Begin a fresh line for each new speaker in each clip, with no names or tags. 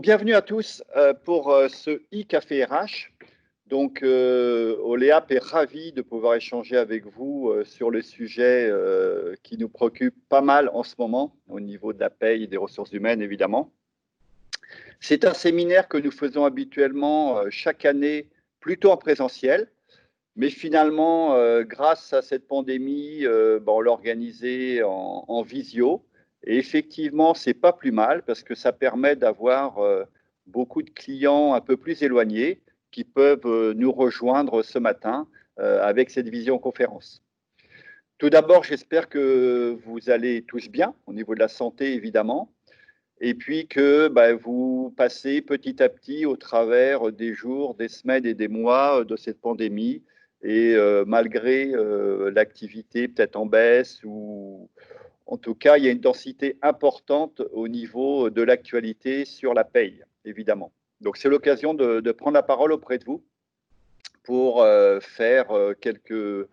Bienvenue à tous pour ce e-café RH. Donc, Oléap est ravi de pouvoir échanger avec vous sur le sujet qui nous préoccupe pas mal en ce moment, au niveau de la paye et des ressources humaines, évidemment. C'est un séminaire que nous faisons habituellement chaque année, plutôt en présentiel. Mais finalement, grâce à cette pandémie, on l'a organisé en visio. Et effectivement, ce n'est pas plus mal parce que ça permet d'avoir beaucoup de clients un peu plus éloignés qui peuvent nous rejoindre ce matin avec cette visioconférence. Tout d'abord, j'espère que vous allez tous bien au niveau de la santé, évidemment, et puis que vous passez petit à petit au travers des jours, des semaines et des mois de cette pandémie. Et malgré l'activité peut-être en baisse, ou en tout cas, il y a une densité importante au niveau de l'actualité sur la paye, évidemment. Donc, c'est l'occasion de prendre la parole auprès de vous pour faire quelques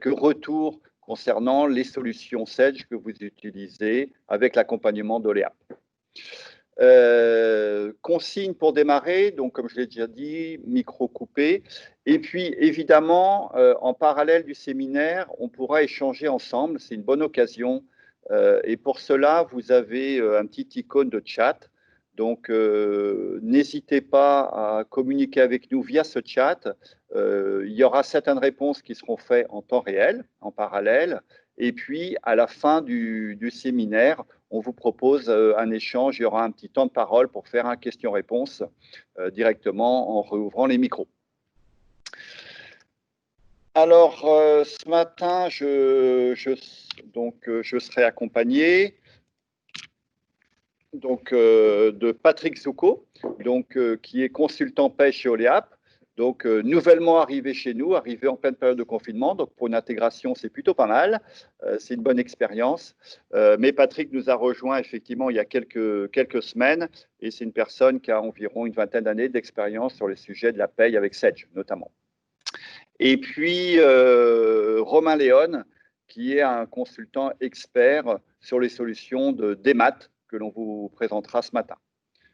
retours concernant les solutions Sedge que vous utilisez avec l'accompagnement d'Oléap. Consigne pour démarrer, donc comme je l'ai déjà dit, micro coupé. Et puis évidemment, en parallèle du séminaire, on pourra échanger ensemble, c'est une bonne occasion. Et pour cela, vous avez un petit icône de chat. Donc n'hésitez pas à communiquer avec nous via ce chat. Il y aura certaines réponses qui seront faites en temps réel, en parallèle. Et puis à la fin du séminaire, on vous propose un échange, il y aura un petit temps de parole pour faire un question-réponse directement en réouvrant les micros. Alors, ce matin, je serai accompagné de Patrick Soucot, qui est consultant paie chez Oléap. Donc, nouvellement arrivé chez nous, arrivé en pleine période de confinement. Donc, pour une intégration, c'est plutôt pas mal. C'est une bonne expérience. Mais Patrick nous a rejoint effectivement il y a quelques semaines. Et c'est une personne qui a environ une vingtaine d'années d'expérience sur les sujets de la paye avec Sedge, notamment. Et puis, Romain Léon, qui est un consultant expert sur les solutions de DEMAT que l'on vous présentera ce matin.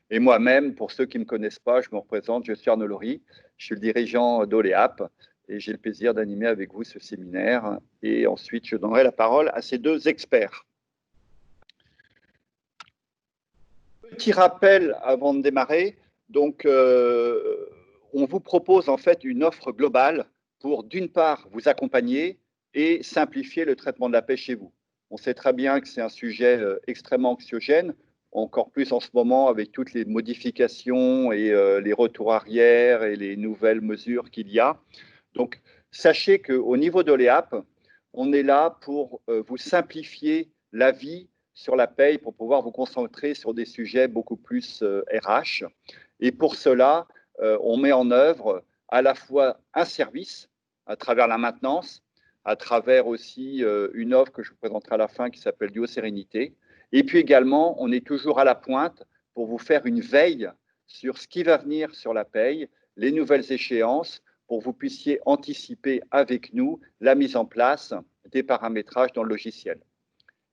Et moi-même, pour ceux qui ne me connaissent pas, je me représente, je suis Arnaud Laurie, je suis le dirigeant d'Oléap et j'ai le plaisir d'animer avec vous ce séminaire. Et ensuite, je donnerai la parole à ces deux experts. Petit rappel avant de démarrer. Donc, on vous propose en fait une offre globale pour, d'une part, vous accompagner et simplifier le traitement de la paie chez vous. On sait très bien que c'est un sujet extrêmement anxiogène, encore plus en ce moment avec toutes les modifications et les retours arrière et les nouvelles mesures qu'il y a. Donc, sachez qu'au niveau d'Oléap, on est là pour vous simplifier la vie sur la paye pour pouvoir vous concentrer sur des sujets beaucoup plus RH. Et pour cela, on met en œuvre à la fois un service à travers la maintenance, à travers aussi une offre que je vous présenterai à la fin qui s'appelle Duo Sérénité. Et puis également, on est toujours à la pointe pour vous faire une veille sur ce qui va venir sur la paye, les nouvelles échéances, pour que vous puissiez anticiper avec nous la mise en place des paramétrages dans le logiciel.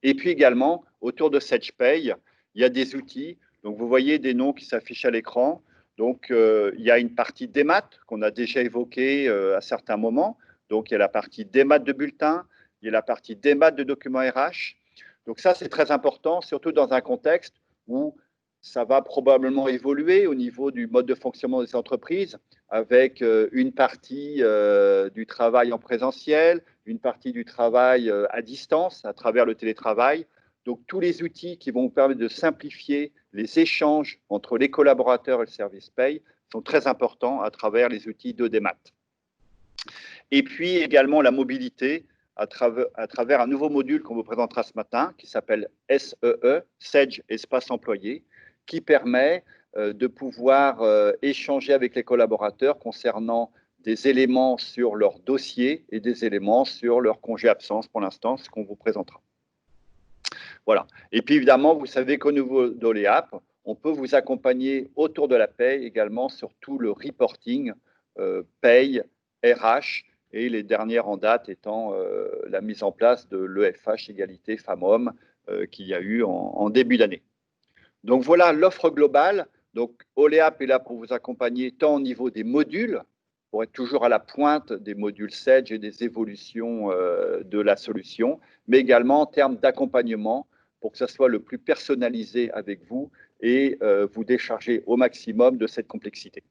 Et puis également, autour de SedgePay, il y a des outils. Donc, vous voyez des noms qui s'affichent à l'écran. Donc, il y a une partie DEMAT qu'on a déjà évoquée à certains moments. Donc, il y a la partie DEMAT de bulletin, il y a la partie DEMAT de documents RH. Donc, ça, c'est très important, surtout dans un contexte où ça va probablement évoluer au niveau du mode de fonctionnement des entreprises, avec une partie du travail en présentiel, une partie du travail à distance, à travers le télétravail. Donc, tous les outils qui vont vous permettre de simplifier les échanges entre les collaborateurs et le service paye sont très importants à travers les outils de DEMAT. Et puis également la mobilité à travers un nouveau module qu'on vous présentera ce matin qui s'appelle SEE, Sedge Espace Employé, qui permet de pouvoir échanger avec les collaborateurs concernant des éléments sur leur dossier et des éléments sur leur congé absence pour l'instant, ce qu'on vous présentera. Voilà. Et puis évidemment, vous savez qu'au niveau d'Oléap, on peut vous accompagner autour de la paye également sur tout le reporting, paye, RH, et les dernières en date étant la mise en place de l'EFH égalité femmes-hommes qu'il y a eu en début d'année. Donc voilà l'offre globale Donc, Oleap est là pour vous accompagner tant au niveau des modules, pour être toujours à la pointe des modules Sedge et des évolutions de la solution, mais également en termes d'accompagnement pour que ça soit le plus personnalisé avec vous et vous décharger au maximum de cette complexité.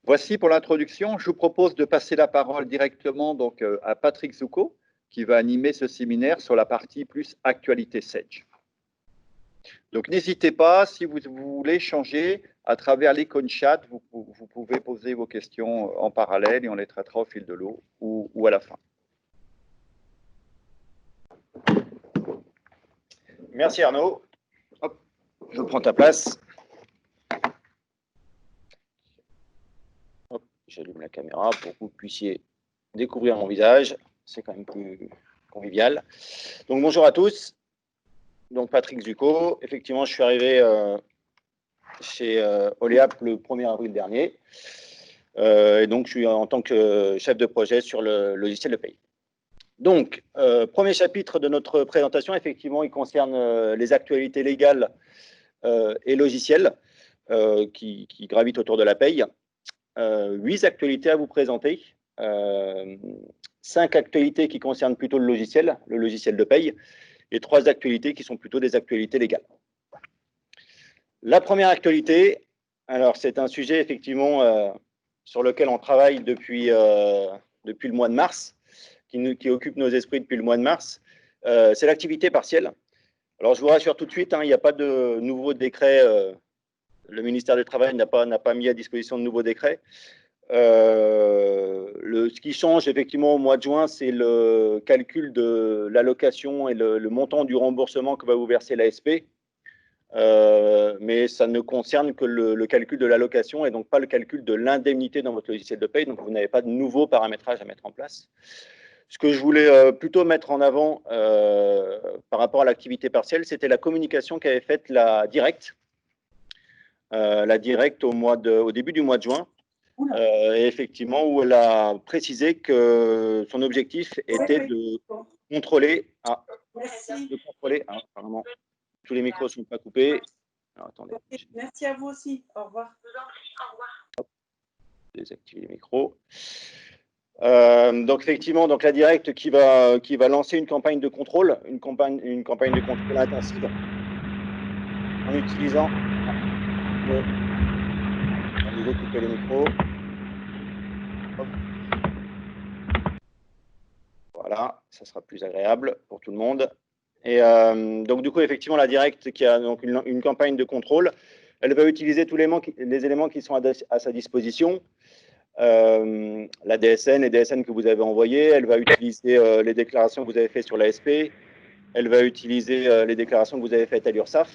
Voici pour l'introduction. Je vous propose de passer la parole directement donc, à Patrick Zucco, qui va animer ce séminaire sur la partie plus actualité Sedge. Donc, n'hésitez pas, si vous voulez changer à travers l'icône chat, vous pouvez poser vos questions en parallèle et on les traitera au fil de l'eau ou à la fin.
Merci Arnaud. Hop, je prends ta place. J'allume la caméra pour que vous puissiez découvrir mon visage. C'est quand même plus convivial. Donc, bonjour à tous. Donc, Patrick Zucco. Effectivement, je suis arrivé chez Oleap le 1er avril dernier. Et donc, je suis en tant que chef de projet sur le logiciel de paye. Donc, premier chapitre de notre présentation, effectivement, il concerne les actualités légales et logicielles qui gravitent autour de la paye. 8 actualités à vous présenter. 5 actualités qui concernent plutôt le logiciel de paye, et 3 actualités qui sont plutôt des actualités légales. La première actualité, alors c'est un sujet effectivement sur lequel on travaille depuis le mois de mars, qui occupe nos esprits depuis le mois de mars, c'est l'activité partielle. Alors je vous rassure tout de suite, hein, il n'y a pas de nouveau décret, le ministère du Travail n'a pas mis à disposition de nouveaux décrets. Ce qui change effectivement au mois de juin, c'est le calcul de l'allocation et le montant du remboursement que va vous verser l'ASP. Mais ça ne concerne que le calcul de l'allocation et donc pas le calcul de l'indemnité dans votre logiciel de paye. Donc vous n'avez pas de nouveau paramétrage à mettre en place. Ce que je voulais plutôt mettre en avant par rapport à l'activité partielle, c'était la communication qu'avait faite la Directe. La Directe au début du mois de juin. Et effectivement, où elle a précisé que son objectif était de contrôler. Apparemment, tous les micros ne sont pas coupés. Alors, attendez.
Merci à vous aussi. Au revoir.
Hop, désactiver les micros. Donc effectivement, la Directe qui va lancer une campagne de contrôle, une campagne de contrôle intensive en utilisant. On va couper les micros. Hop. Voilà, ça sera plus agréable pour tout le monde. Et donc du coup, effectivement, la Directe qui a donc une campagne de contrôle, elle va utiliser tous les éléments qui sont à sa disposition. La DSN, les DSN que vous avez envoyés, elle va utiliser les déclarations que vous avez faites sur l'ASP, elle va utiliser les déclarations que vous avez faites à l'URSSAF,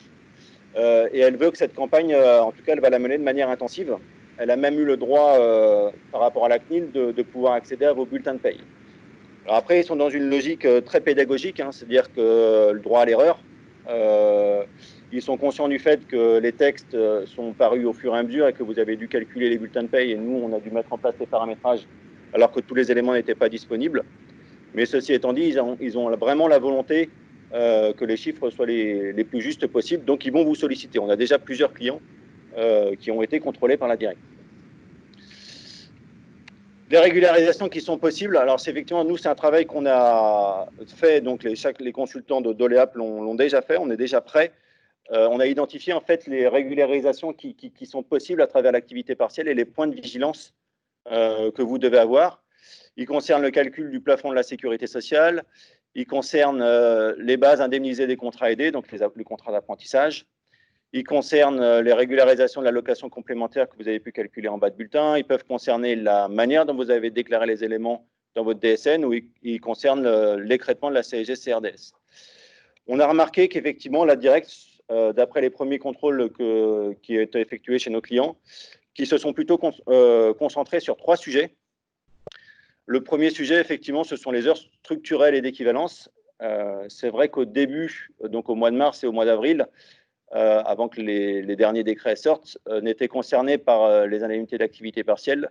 et elle veut que cette campagne, en tout cas, elle va la mener de manière intensive. Elle a même eu le droit, par rapport à la CNIL, de pouvoir accéder à vos bulletins de paye. Alors après, ils sont dans une logique très pédagogique, hein, c'est-à-dire que le droit à l'erreur, ils sont conscients du fait que les textes sont parus au fur et à mesure et que vous avez dû calculer les bulletins de paye et nous, on a dû mettre en place les paramétrages alors que tous les éléments n'étaient pas disponibles. Mais ceci étant dit, ils ont vraiment la volonté que les chiffres soient les plus justes possibles, donc ils vont vous solliciter. On a déjà plusieurs clients qui ont été contrôlés par la Directe. Les régularisations qui sont possibles, alors c'est effectivement, nous, c'est un travail qu'on a fait, donc les consultants d'Oleap l'ont déjà fait, on est déjà prêts. On a identifié en fait les régularisations qui sont possibles à travers l'activité partielle et les points de vigilance que vous devez avoir. Ils concernent le calcul du plafond de la sécurité sociale, ils concernent les bases indemnisées des contrats aidés, donc les contrats d'apprentissage. Ils concernent les régularisations de l'allocation complémentaire que vous avez pu calculer en bas de bulletin. Ils peuvent concerner la manière dont vous avez déclaré les éléments dans votre DSN ou ils concernent l'écrêtement de la CSG-CRDS. On a remarqué qu'effectivement, la Directe, d'après les premiers contrôles qui ont été effectués chez nos clients, qui se sont plutôt concentrés sur 3 sujets. Le premier sujet, effectivement, ce sont les heures structurelles et d'équivalence. C'est vrai qu'au début, donc au mois de mars et au mois d'avril, avant que les derniers décrets sortent, n'étaient concernés par les indemnités d'activité partielle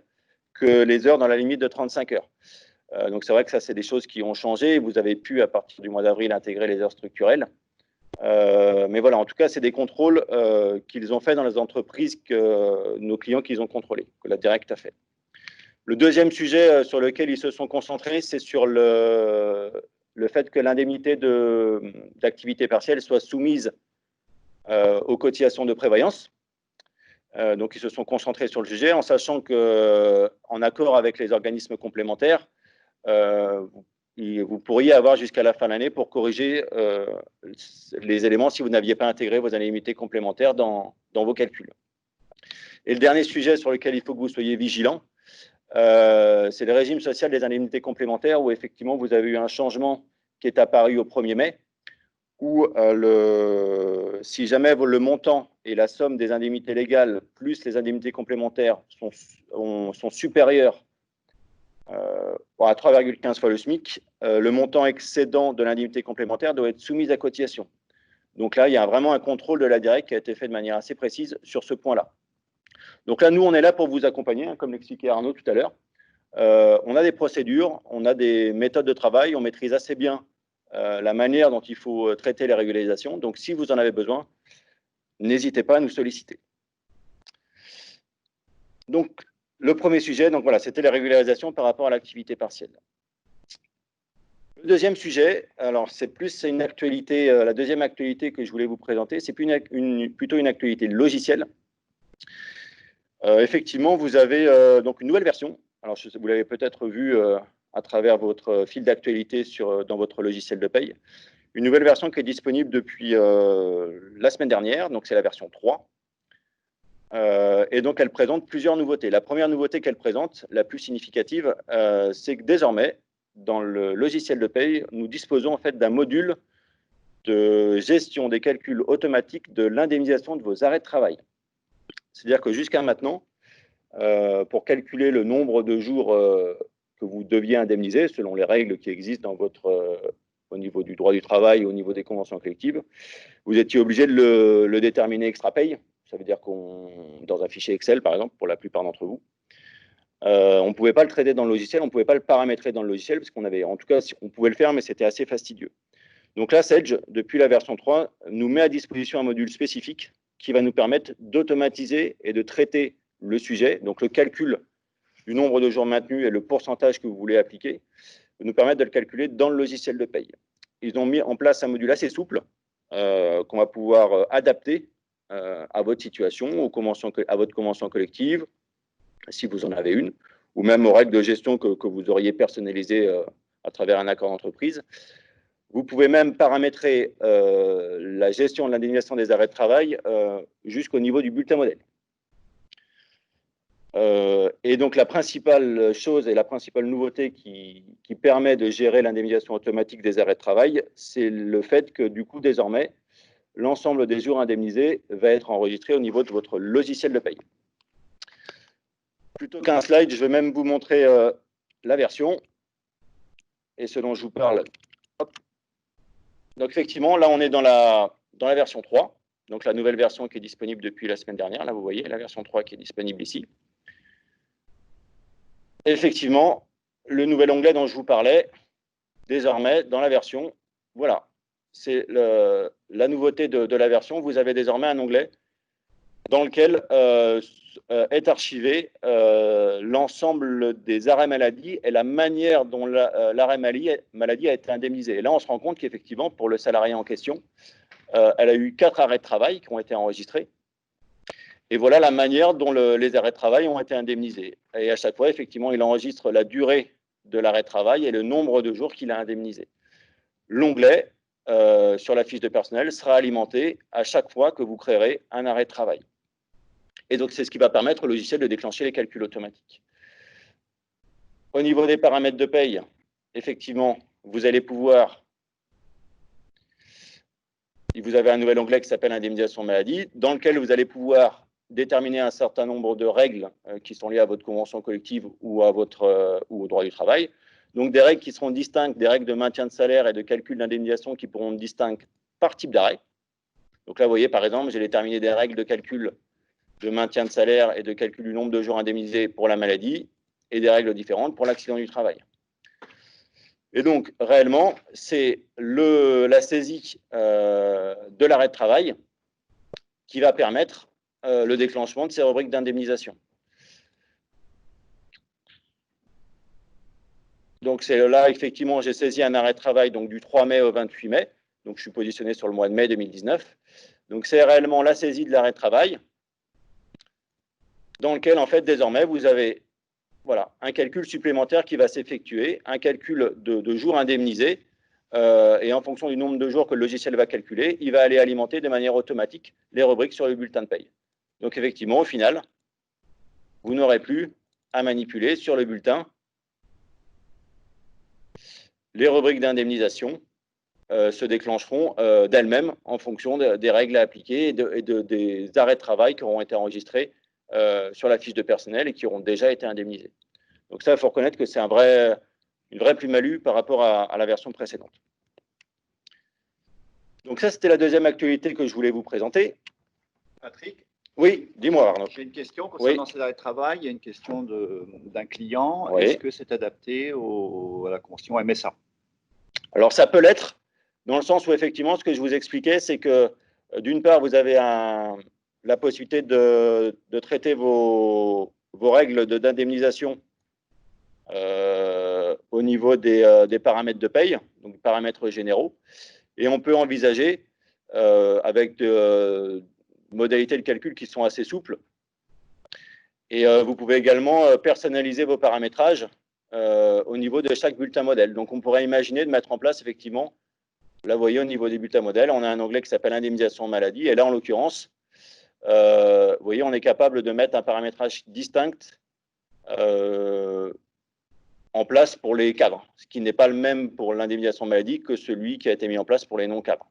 que les heures dans la limite de 35 heures. Donc c'est vrai que ça, c'est des choses qui ont changé. Vous avez pu, à partir du mois d'avril, intégrer les heures structurelles. Mais voilà, en tout cas, c'est des contrôles qu'ils ont fait dans les entreprises que nos clients qu'ils ont contrôlés, que la Direct a fait. Le deuxième sujet sur lequel ils se sont concentrés, c'est sur le fait que l'indemnité d'activité partielle soit soumise aux cotisations de prévoyance. Donc, ils se sont concentrés sur le sujet en sachant qu'en accord avec les organismes complémentaires, vous pourriez avoir jusqu'à la fin de l'année pour corriger les éléments si vous n'aviez pas intégré vos indemnités complémentaires dans vos calculs. Et le dernier sujet sur lequel il faut que vous soyez vigilants, c'est le régime social des indemnités complémentaires où effectivement vous avez eu un changement qui est apparu au 1er mai, où si jamais le montant et la somme des indemnités légales plus les indemnités complémentaires sont supérieurs à 3,15 fois le SMIC, le montant excédent de l'indemnité complémentaire doit être soumis à cotisation. Donc là, il y a vraiment un contrôle de la Direct qui a été fait de manière assez précise sur ce point-là. Donc là, nous, on est là pour vous accompagner, hein, comme l'expliquait Arnaud tout à l'heure. On a des procédures, on a des méthodes de travail, on maîtrise assez bien la manière dont il faut traiter les régularisations. Donc, si vous en avez besoin, n'hésitez pas à nous solliciter. Donc, le premier sujet, donc voilà, c'était les régularisations par rapport à l'activité partielle. Le deuxième sujet, alors c'est une actualité, la deuxième actualité que je voulais vous présenter, c'est plutôt une actualité logicielle. Effectivement, vous avez donc une nouvelle version. Alors, vous l'avez peut-être vu à travers votre fil d'actualité dans votre logiciel de paye. Une nouvelle version qui est disponible depuis la semaine dernière, donc c'est la version 3. Et donc, elle présente plusieurs nouveautés. La première nouveauté qu'elle présente, la plus significative, c'est que désormais, dans le logiciel de paye, nous disposons en fait d'un module de gestion des calculs automatiques de l'indemnisation de vos arrêts de travail. C'est-à-dire que jusqu'à maintenant, pour calculer le nombre de jours que vous deviez indemniser, selon les règles qui existent au niveau du droit du travail, au niveau des conventions collectives, vous étiez obligé de le déterminer extra-paye. Ça veut dire dans un fichier Excel, par exemple, pour la plupart d'entre vous, on ne pouvait pas le traiter dans le logiciel, on ne pouvait pas le paramétrer dans le logiciel, parce qu'on avait, en tout cas, on pouvait le faire, mais c'était assez fastidieux. Donc là, Sage, depuis la version 3, nous met à disposition un module spécifique qui va nous permettre d'automatiser et de traiter le sujet, donc le calcul du nombre de jours maintenus et le pourcentage que vous voulez appliquer, nous permettre de le calculer dans le logiciel de paye. Ils ont mis en place un module assez souple qu'on va pouvoir adapter à votre situation, à votre convention collective, si vous en avez une, ou même aux règles de gestion que vous auriez personnalisées à travers un accord d'entreprise. Vous pouvez même paramétrer la gestion de l'indemnisation des arrêts de travail jusqu'au niveau du bulletin modèle. Et donc, la principale chose et la principale nouveauté qui permet de gérer l'indemnisation automatique des arrêts de travail, c'est le fait que, du coup, désormais, l'ensemble des jours indemnisés va être enregistré au niveau de votre logiciel de paye. Plutôt qu'un slide, je vais même vous montrer la version et ce dont je vous parle. Hop. Donc, effectivement, là, on est dans la version 3, donc la nouvelle version qui est disponible depuis la semaine dernière. Là, vous voyez la version 3 qui est disponible ici. Effectivement, le nouvel onglet dont je vous parlais, désormais, dans la version, voilà, c'est la nouveauté de la version. Vous avez désormais un onglet dans lequel est archivé l'ensemble des arrêts maladie et la manière dont l'arrêt maladie a été indemnisé. Et là, on se rend compte qu'effectivement, pour le salarié en question, elle a eu 4 arrêts de travail qui ont été enregistrés. Et voilà la manière dont les arrêts de travail ont été indemnisés. Et à chaque fois, effectivement, il enregistre la durée de l'arrêt de travail et le nombre de jours qu'il a indemnisé. L'onglet sur la fiche de personnel sera alimenté à chaque fois que vous créerez un arrêt de travail. Et donc, c'est ce qui va permettre au logiciel de déclencher les calculs automatiques. Au niveau des paramètres de paye, effectivement, vous allez pouvoir... Vous avez un nouvel onglet qui s'appelle indemnisation maladie, dans lequel vous allez pouvoir déterminer un certain nombre de règles qui sont liées à votre convention collective ou au droit du travail. Donc, des règles qui seront distinctes, des règles de maintien de salaire et de calcul d'indemnisation qui pourront être distinctes par type d'arrêt. Donc là, vous voyez, par exemple, j'ai déterminé des règles de calcul de maintien de salaire et de calcul du nombre de jours indemnisés pour la maladie et des règles différentes pour l'accident du travail. Et donc, réellement, c'est la saisie de l'arrêt de travail qui va permettre le déclenchement de ces rubriques d'indemnisation. Donc, c'est là, effectivement, j'ai saisi un arrêt de travail donc, du 3 mai au 28 mai. Donc, je suis positionné sur le mois de mai 2019. Donc, c'est réellement la saisie de l'arrêt de travail dans lequel, en fait, désormais, vous avez voilà, un calcul supplémentaire qui va s'effectuer, un calcul de jours indemnisés. Et en fonction du nombre de jours que le logiciel va calculer, il va aller alimenter de manière automatique les rubriques sur le bulletin de paye. Donc, effectivement, au final, vous n'aurez plus à manipuler sur le bulletin les rubriques d'indemnisation se déclencheront d'elles-mêmes en fonction des règles à appliquer et des arrêts de travail qui auront été enregistrés sur la fiche de personnel et qui auront déjà été indemnisés. Donc ça, il faut reconnaître que c'est une vraie plus-value par rapport à la version précédente. Donc ça, c'était la deuxième actualité que je voulais vous présenter.
Patrick?
Oui, dis-moi Arnaud.
J'ai une question concernant ces arrêts de travail. Il y a une question d'un client.
Oui.
Est-ce que c'est adapté à la convention MSA?
Alors ça peut l'être, dans le sens où effectivement, ce que je vous expliquais, c'est que d'une part, vous avez la possibilité de traiter vos règles d'indemnisation au niveau des paramètres de paye, donc paramètres généraux, et on peut envisager, avec des modalités de calcul qui sont assez souples, et vous pouvez également personnaliser vos paramétrages au niveau de chaque bulletin modèle. Donc on pourrait imaginer de mettre en place effectivement, là vous voyez au niveau des bulletins modèles, on a un onglet qui s'appelle indemnisation maladie, et là en l'occurrence, vous voyez, on est capable de mettre un paramétrage distinct en place pour les cadres, ce qui n'est pas le même pour l'indemnisation maladie que celui qui a été mis en place pour les non-cadres.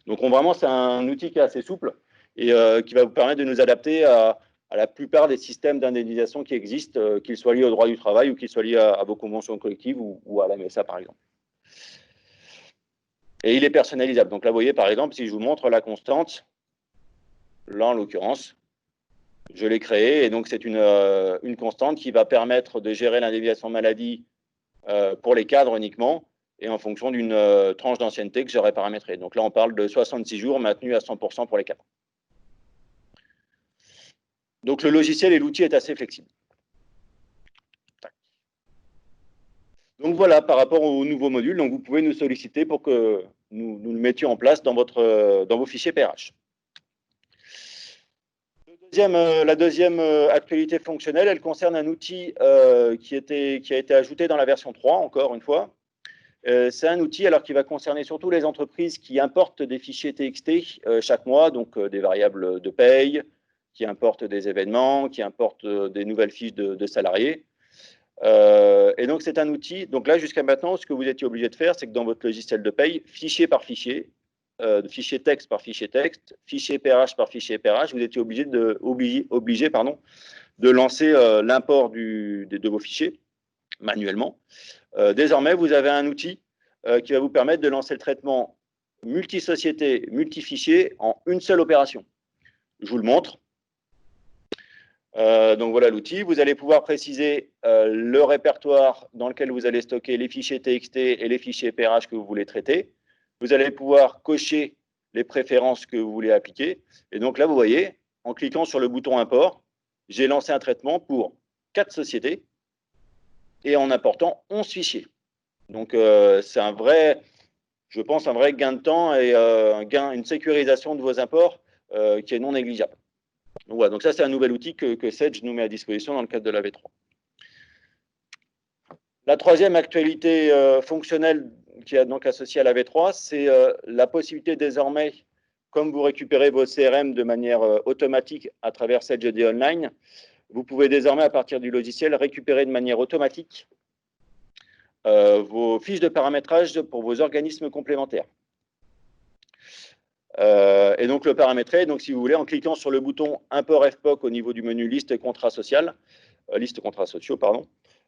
Donc vraiment, c'est un outil qui est assez souple et qui va vous permettre de nous adapter à la plupart des systèmes d'indemnisation qui existent, qu'ils soient liés au droit du travail ou qu'ils soient liés à vos conventions collectives ou à la MSA, par exemple. Et il est personnalisable. Donc là, vous voyez, par exemple, si je vous montre la constante, là, en l'occurrence, je l'ai créée, et donc c'est une constante qui va permettre de gérer l'indemnisation maladie pour les cadres uniquement, et en fonction d'une tranche d'ancienneté que j'aurais paramétrée. Donc là, on parle de 66 jours maintenus à 100% pour les cadres. Donc le logiciel et l'outil est assez flexible. Donc voilà, par rapport au nouveau module, donc vous pouvez nous solliciter pour que nous le mettions en place dans vos fichiers PRH. La deuxième actualité fonctionnelle, elle concerne un outil qui a été ajouté dans la version 3, encore une fois. C'est un outil qui va concerner surtout les entreprises qui importent des fichiers TXT chaque mois, donc des variables de paye, qui importent des événements, qui importent des nouvelles fiches de salariés. Et donc, c'est un outil. Donc là, jusqu'à maintenant, ce que vous étiez obligé de faire, c'est que dans votre logiciel de paye, fichier par fichier, fichier texte par fichier texte, fichier PRH par fichier PRH, vous étiez obligé de lancer l'import de vos fichiers manuellement. Désormais, vous avez un outil qui va vous permettre de lancer le traitement multi-société, multi-fichier en une seule opération. Je vous le montre. Donc voilà l'outil. Vous allez pouvoir préciser le répertoire dans lequel vous allez stocker les fichiers TXT et les fichiers PRH que vous voulez traiter. Vous allez pouvoir cocher les préférences que vous voulez appliquer. Et donc là, vous voyez, en cliquant sur le bouton import, j'ai lancé un traitement pour 4 sociétés et en important 11 fichiers. Donc c'est je pense, un vrai gain de temps et une sécurisation de vos imports qui est non négligeable. Donc, voilà, donc ça, c'est un nouvel outil que Sedge nous met à disposition dans le cadre de la V3. La troisième actualité fonctionnelle qui est donc associée à la V3, c'est la possibilité désormais, comme vous récupérez vos CRM de manière automatique à travers Sedge ED Online, vous pouvez désormais, à partir du logiciel, récupérer de manière automatique vos fiches de paramétrage pour vos organismes complémentaires. Et donc le paramétrer, donc si vous voulez, en cliquant sur le bouton import FPOC au niveau du menu liste contrats sociaux, pardon,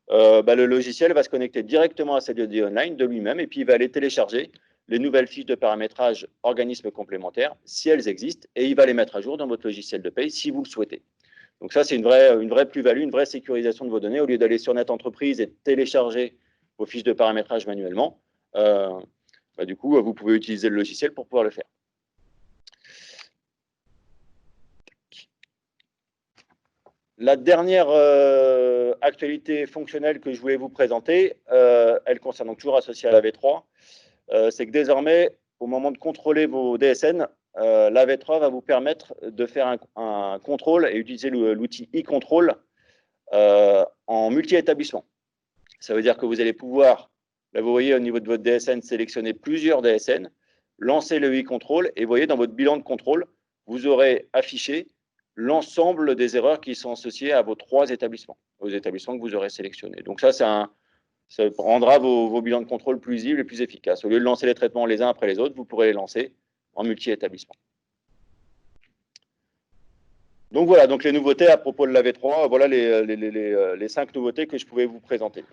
le logiciel va se connecter directement à Sedge ED Online de lui-même et puis il va aller télécharger les nouvelles fiches de paramétrage organismes complémentaires si elles existent et il va les mettre à jour dans votre logiciel de paye si vous le souhaitez. Donc ça, c'est une vraie plus-value, une vraie sécurisation de vos données. Au lieu d'aller sur Net Entreprise et télécharger vos fiches de paramétrage manuellement, du coup, vous pouvez utiliser le logiciel pour pouvoir le faire. La dernière actualité fonctionnelle que je voulais vous présenter, elle concerne donc toujours associée à la V3, c'est que désormais, au moment de contrôler vos DSN, la V3 va vous permettre de faire un contrôle et utiliser l'outil e-control en multi-établissement. Ça veut dire que vous allez pouvoir, là vous voyez au niveau de votre DSN, sélectionner plusieurs DSN, lancer le e-control et vous voyez dans votre bilan de contrôle, vous aurez affiché l'ensemble des erreurs qui sont associées à vos 3 établissements, aux établissements que vous aurez sélectionnés. Donc ça rendra vos bilans de contrôle plus lisibles et plus efficaces. Au lieu de lancer les traitements les uns après les autres, vous pourrez les lancer en multi-établissement. Donc voilà, donc les nouveautés à propos de la V3, voilà les 5 nouveautés que je pouvais vous présenter.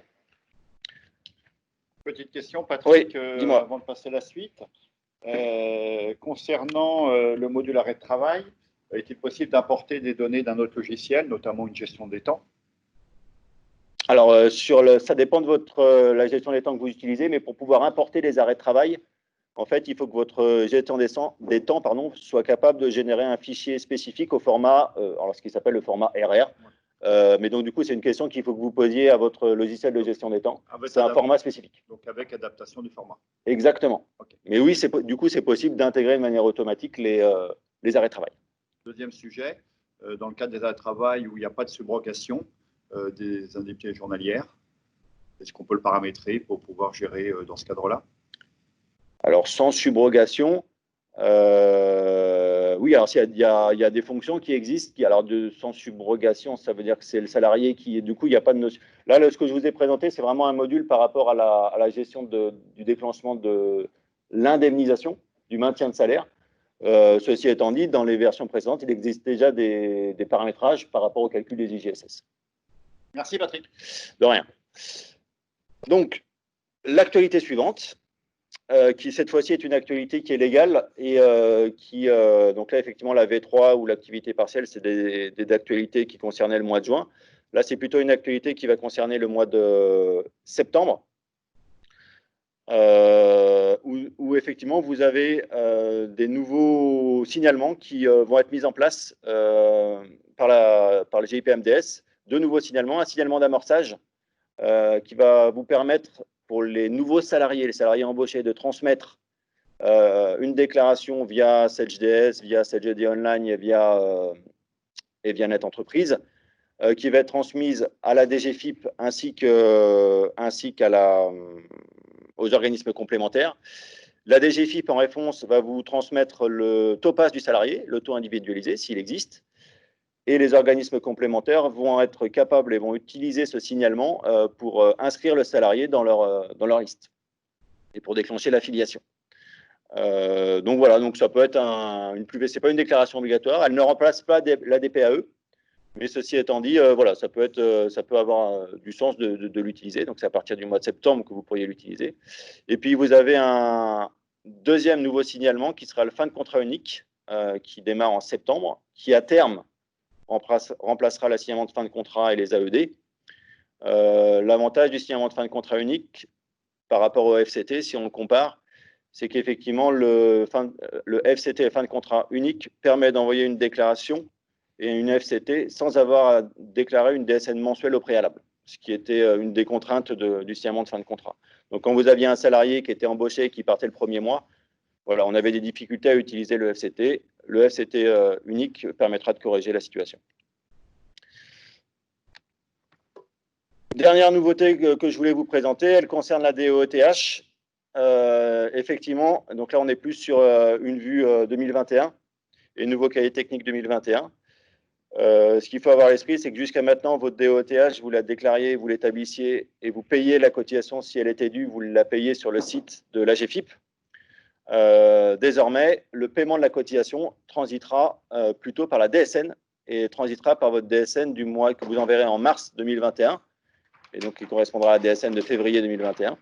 Petite question, Patrick,
oui,
avant de passer à la suite. Concernant le module arrêt de travail, est-il possible d'importer des données d'un autre logiciel, notamment une gestion des temps?
Alors, ça dépend de la gestion des temps que vous utilisez, mais pour pouvoir importer les arrêts de travail, en fait, il faut que votre gestion des temps soit capable de générer un fichier spécifique au format, alors ce qui s'appelle le format RR. Mais donc, du coup, c'est une question qu'il faut que vous posiez à votre logiciel de gestion des temps. C'est un format spécifique.
Donc, avec adaptation du format.
Exactement.
Okay.
Mais oui, du coup, c'est possible d'intégrer de manière automatique les arrêts de travail.
Deuxième sujet, dans le cadre des arrêts de travail où il n'y a pas de subrogation des indemnités journalières, est-ce qu'on peut le paramétrer pour pouvoir gérer dans ce cadre-là?
Alors, sans subrogation, oui, alors il y a des fonctions qui existent, alors sans subrogation, ça veut dire que c'est le salarié qui, du coup, il n'y a pas de notion. Là, ce que je vous ai présenté, c'est vraiment un module par rapport à la gestion du déclenchement de l'indemnisation, du maintien de salaire. Ceci étant dit, dans les versions précédentes, il existe déjà des paramétrages par rapport au calcul des IGSS.
Merci, Patrick.
De rien. Donc, l'actualité suivante, qui cette fois-ci est une actualité qui est légale et donc là, effectivement, la V3 ou l'activité partielle, c'est des actualités qui concernaient le mois de juin. Là, c'est plutôt une actualité qui va concerner le mois de septembre. Où effectivement vous avez des nouveaux signalements qui vont être mis en place par le GIP-MDS, 2 nouveaux signalements, un signalement d'amorçage qui va vous permettre pour les nouveaux salariés, les salariés embauchés, de transmettre une déclaration via SageDS, via SageD Online et via Net Entreprise, qui va être transmise à la DGFiP ainsi aux organismes complémentaires. La DGFiP, en réponse, va vous transmettre le taux passe du salarié, le taux individualisé, s'il existe. Et les organismes complémentaires vont être capables et vont utiliser ce signalement pour inscrire le salarié dans leur liste et pour déclencher l'affiliation. Donc voilà, donc ça peut être c'est pas une déclaration obligatoire, elle ne remplace pas la DPAE, mais ceci étant dit, voilà, ça peut avoir du sens de l'utiliser. Donc c'est à partir du mois de septembre que vous pourriez l'utiliser. Et puis vous avez un deuxième nouveau signalement qui sera le fin de contrat unique, qui démarre en septembre, qui à terme remplacera le signalement de fin de contrat et les AED. L'avantage du signalement de fin de contrat unique par rapport au FCT, si on le compare, c'est qu'effectivement le FCT, fin de contrat unique, permet d'envoyer une déclaration et une FCT sans avoir à déclarer une DSN mensuelle au préalable, ce qui était une des contraintes du signalement de fin de contrat. Donc, quand vous aviez un salarié qui était embauché et qui partait le premier mois, voilà, on avait des difficultés à utiliser le FCT. Le FCT unique permettra de corriger la situation. Dernière nouveauté que je voulais vous présenter, elle concerne la DOETH. Effectivement, donc là, on est plus sur une vue 2021 et nouveau cahier technique 2021. Ce qu'il faut avoir à l'esprit, c'est que jusqu'à maintenant, votre DOETH, vous la déclariez, vous l'établissiez et vous payez la cotisation si elle était due, vous la payez sur le site de l'AGFiP. Désormais, le paiement de la cotisation transitera plutôt par la DSN et transitera par votre DSN du mois que vous enverrez en mars 2021 et donc qui correspondra à la DSN de février 2021.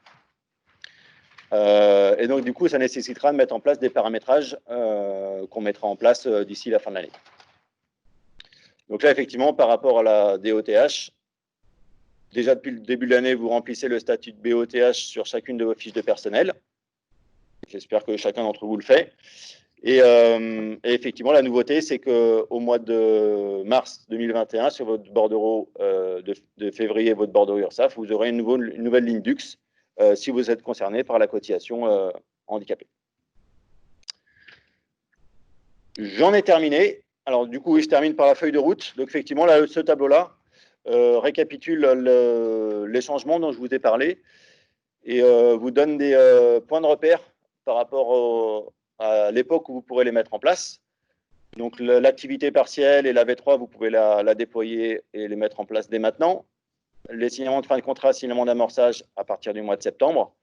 Et donc, du coup, ça nécessitera de mettre en place des paramétrages qu'on mettra en place d'ici la fin de l'année. Donc là, effectivement, par rapport à la DOTH, déjà depuis le début de l'année, vous remplissez le statut de BOTH sur chacune de vos fiches de personnel. J'espère que chacun d'entre vous le fait. Et effectivement, la nouveauté, c'est qu'au mois de mars 2021, sur votre bordereau de février, votre bordereau URSSAF, vous aurez une nouvelle ligne DUX si vous êtes concerné par la cotisation handicapée. J'en ai terminé. Alors, du coup, oui, je termine par la feuille de route. Donc, effectivement, là, ce tableau-là récapitule les changements dont je vous ai parlé et vous donne des points de repère par rapport à l'époque où vous pourrez les mettre en place. Donc, l'activité partielle et la V3, vous pouvez la déployer et les mettre en place dès maintenant. Les signalements de fin de contrat, signalements d'amorçage à partir du mois de septembre.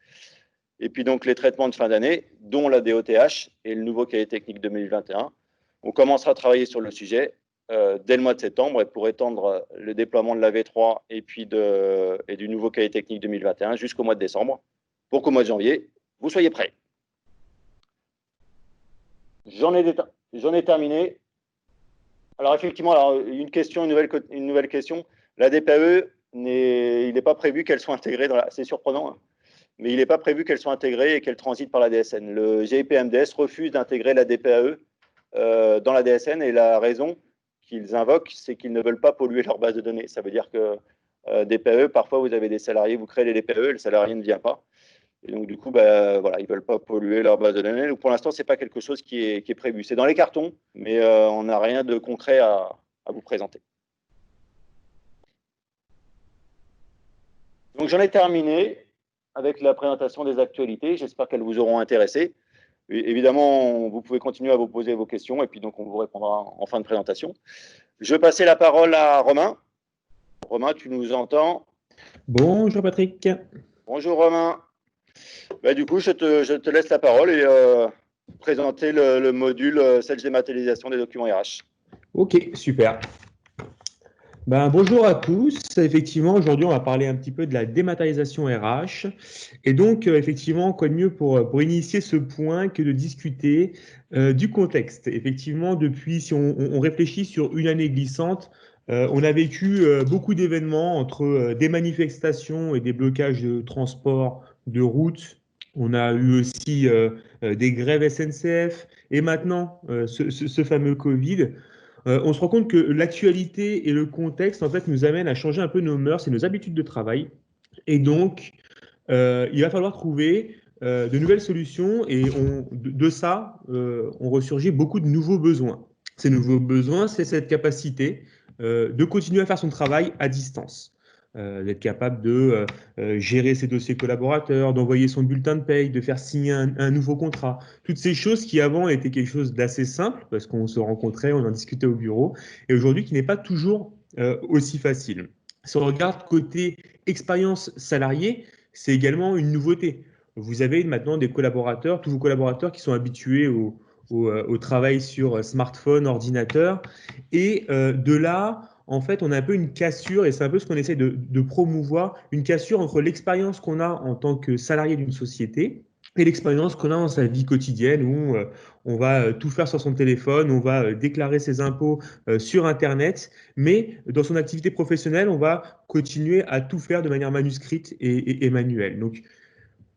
Et puis, donc, les traitements de fin d'année, dont la DOTH et le nouveau cahier technique 2021. On commencera à travailler sur le sujet dès le mois de septembre et pour étendre le déploiement de la V3 et puis et du nouveau cahier technique 2021 jusqu'au mois de décembre pour qu'au mois de janvier, vous soyez prêts. J'en ai terminé. Alors effectivement, une nouvelle question. La DPAE, il n'est pas prévu qu'elle soit intégrée dans c'est surprenant, hein, mais il n'est pas prévu qu'elle soit intégrée et qu'elle transite par la DSN. Le GIP-MDS refuse d'intégrer la DPAE dans la DSN et la raison qu'ils invoquent, c'est qu'ils ne veulent pas polluer leur base de données. Ça veut dire que DPAE, parfois vous avez des salariés, vous créez les DPAE, le salarié ne vient pas. Et donc, du coup, voilà, ils ne veulent pas polluer leur base de données. Donc, pour l'instant, ce n'est pas quelque chose qui est prévu. C'est dans les cartons, mais on n'a rien de concret à vous présenter. Donc, j'en ai terminé avec la présentation des actualités. J'espère qu'elles vous auront intéressé. Et, évidemment, vous pouvez continuer à vous poser vos questions et puis donc on vous répondra en fin de présentation. Je vais passer la parole à Romain. Romain, tu nous entends?
Bonjour Patrick.
Bonjour Romain. Du coup, je te laisse la parole et présenter le module Sales dématérialisation des documents RH.
Ok, super. Bonjour à tous. Effectivement, aujourd'hui, on va parler un petit peu de la dématérialisation RH. Et donc, effectivement, quoi de mieux pour initier ce point que de discuter du contexte. Effectivement, depuis, si on réfléchit sur une année glissante, on a vécu beaucoup d'événements entre des manifestations et des blocages de transport, de routes. On a eu aussi des grèves SNCF et maintenant ce fameux Covid. On se rend compte que l'actualité et le contexte en fait, nous amènent à changer un peu nos mœurs et nos habitudes de travail. Et donc, il va falloir trouver de nouvelles solutions et de ça, on ressurgit beaucoup de nouveaux besoins. Ces nouveaux besoins, c'est cette capacité de continuer à faire son travail à distance. D'être capable de gérer ses dossiers collaborateurs, d'envoyer son bulletin de paye, de faire signer un nouveau contrat. Toutes ces choses qui avant étaient quelque chose d'assez simple parce qu'on se rencontrait, on en discutait au bureau, et aujourd'hui qui n'est pas toujours aussi facile. Si on regarde côté expérience salariée, c'est également une nouveauté. Vous avez maintenant des collaborateurs, tous vos collaborateurs qui sont habitués au travail sur smartphone, ordinateur, et de là, en fait, on a un peu une cassure, et c'est un peu ce qu'on essaie de promouvoir, une cassure entre l'expérience qu'on a en tant que salarié d'une société et l'expérience qu'on a dans sa vie quotidienne où on va tout faire sur son téléphone, on va déclarer ses impôts sur Internet, mais dans son activité professionnelle, on va continuer à tout faire de manière manuscrite et manuelle. Donc,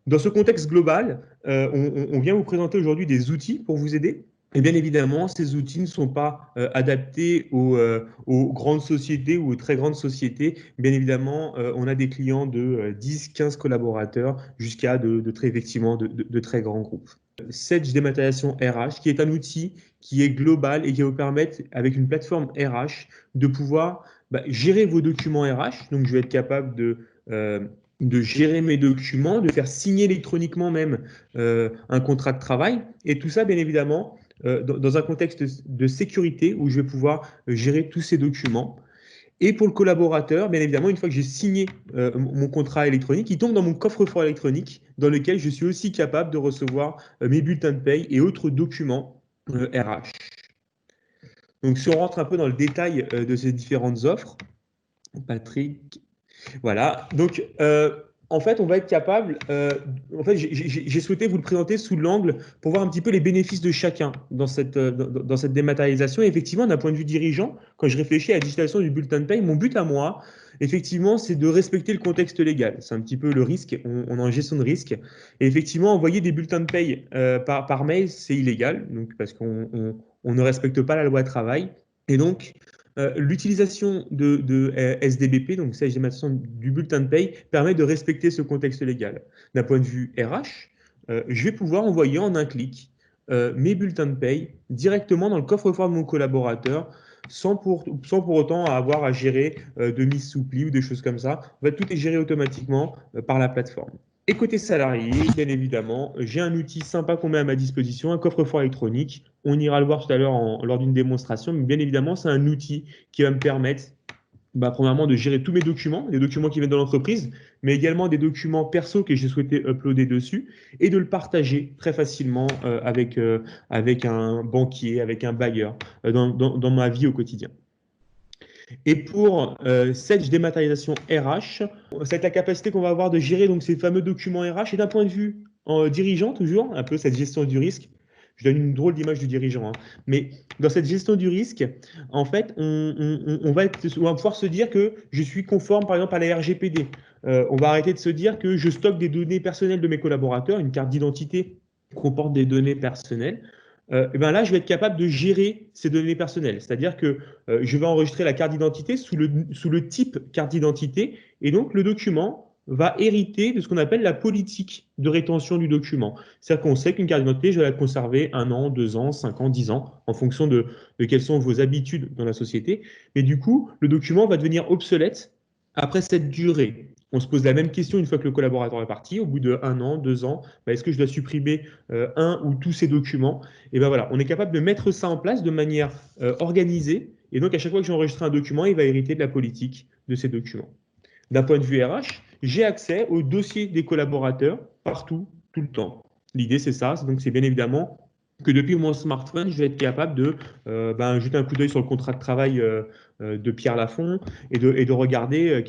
dans ce contexte global, on vient vous présenter aujourd'hui des outils pour vous aider. Et bien évidemment, ces outils ne sont pas adaptés aux grandes sociétés ou aux très grandes sociétés. Bien évidemment, on a des clients de 10, 15 collaborateurs jusqu'à effectivement de très grands groupes. Sage dématérialisation RH, qui est un outil qui est global et qui va vous permettre, avec une plateforme RH, de pouvoir gérer vos documents RH. Donc, je vais être capable de gérer mes documents, de faire signer électroniquement même un contrat de travail. Et tout ça, bien évidemment, dans un contexte de sécurité où je vais pouvoir gérer tous ces documents. Et pour le collaborateur, bien évidemment, une fois que j'ai signé mon contrat électronique, il tombe dans mon coffre-fort électronique dans lequel je suis aussi capable de recevoir mes bulletins de paye et autres documents RH. Donc, si on rentre un peu dans le détail de ces différentes offres, Patrick, voilà. Donc, en fait, on va être capable, en fait, j'ai souhaité vous le présenter sous l'angle pour voir un petit peu les bénéfices de chacun dans cette dématérialisation. Et effectivement, d'un point de vue dirigeant, quand je réfléchis à la digitalisation du bulletin de paye, mon but à moi, effectivement, c'est de respecter le contexte légal. C'est un petit peu le risque, on est en gestion de risque. Et effectivement, envoyer des bulletins de paye par mail, c'est illégal, donc, parce qu'on ne respecte pas la loi de travail. Et donc, l'utilisation de SDBP, donc Sage Dématérialisation du bulletin de paye, permet de respecter ce contexte légal. D'un point de vue RH, je vais pouvoir envoyer en un clic mes bulletins de paye directement dans le coffre-fort de mon collaborateur sans pour autant avoir à gérer de mise sous pli ou des choses comme ça. En fait, tout est géré automatiquement par la plateforme. Et côté salarié, bien évidemment, j'ai un outil sympa qu'on met à ma disposition, un coffre-fort électronique. On ira le voir tout à l'heure lors d'une démonstration, mais bien évidemment, c'est un outil qui va me permettre, premièrement, de gérer tous mes documents, les documents qui viennent de l'entreprise, mais également des documents perso que j'ai souhaité uploader dessus, et de le partager très facilement avec un banquier, avec un bailleur, dans ma vie au quotidien. Et pour cette dématérialisation RH, c'est la capacité qu'on va avoir de gérer donc, ces fameux documents RH. Et d'un point de vue dirigeant, toujours, un peu cette gestion du risque, je donne une drôle d'image du dirigeant, hein. Mais dans cette gestion du risque, en fait, on va pouvoir se dire que je suis conforme, par exemple, à la RGPD. On va arrêter de se dire que je stocke des données personnelles de mes collaborateurs, une carte d'identité comporte des données personnelles. Et ben là, je vais être capable de gérer ces données personnelles. C'est-à-dire que je vais enregistrer la carte d'identité sous le type carte d'identité, et donc le document va hériter de ce qu'on appelle la politique de rétention du document. C'est-à-dire qu'on sait qu'une carte d'identité, je vais la conserver 1 an, 2 ans, 5 ans, 10 ans, en fonction de quelles sont vos habitudes dans la société. Mais du coup, le document va devenir obsolète après cette durée. On se pose la même question une fois que le collaborateur est parti. Au bout de 1 an, 2 ans, est-ce que je dois supprimer un ou tous ces documents? Et ben voilà, on est capable de mettre ça en place de manière organisée. Et donc, à chaque fois que j'enregistre un document, il va hériter de la politique de ces documents. D'un point de vue RH, j'ai accès au dossier des collaborateurs partout, tout le temps. L'idée, c'est ça. Donc, c'est bien évidemment que depuis mon smartphone, je vais être capable de jeter un coup d'œil sur le contrat de travail de Pierre Lafont et de regarder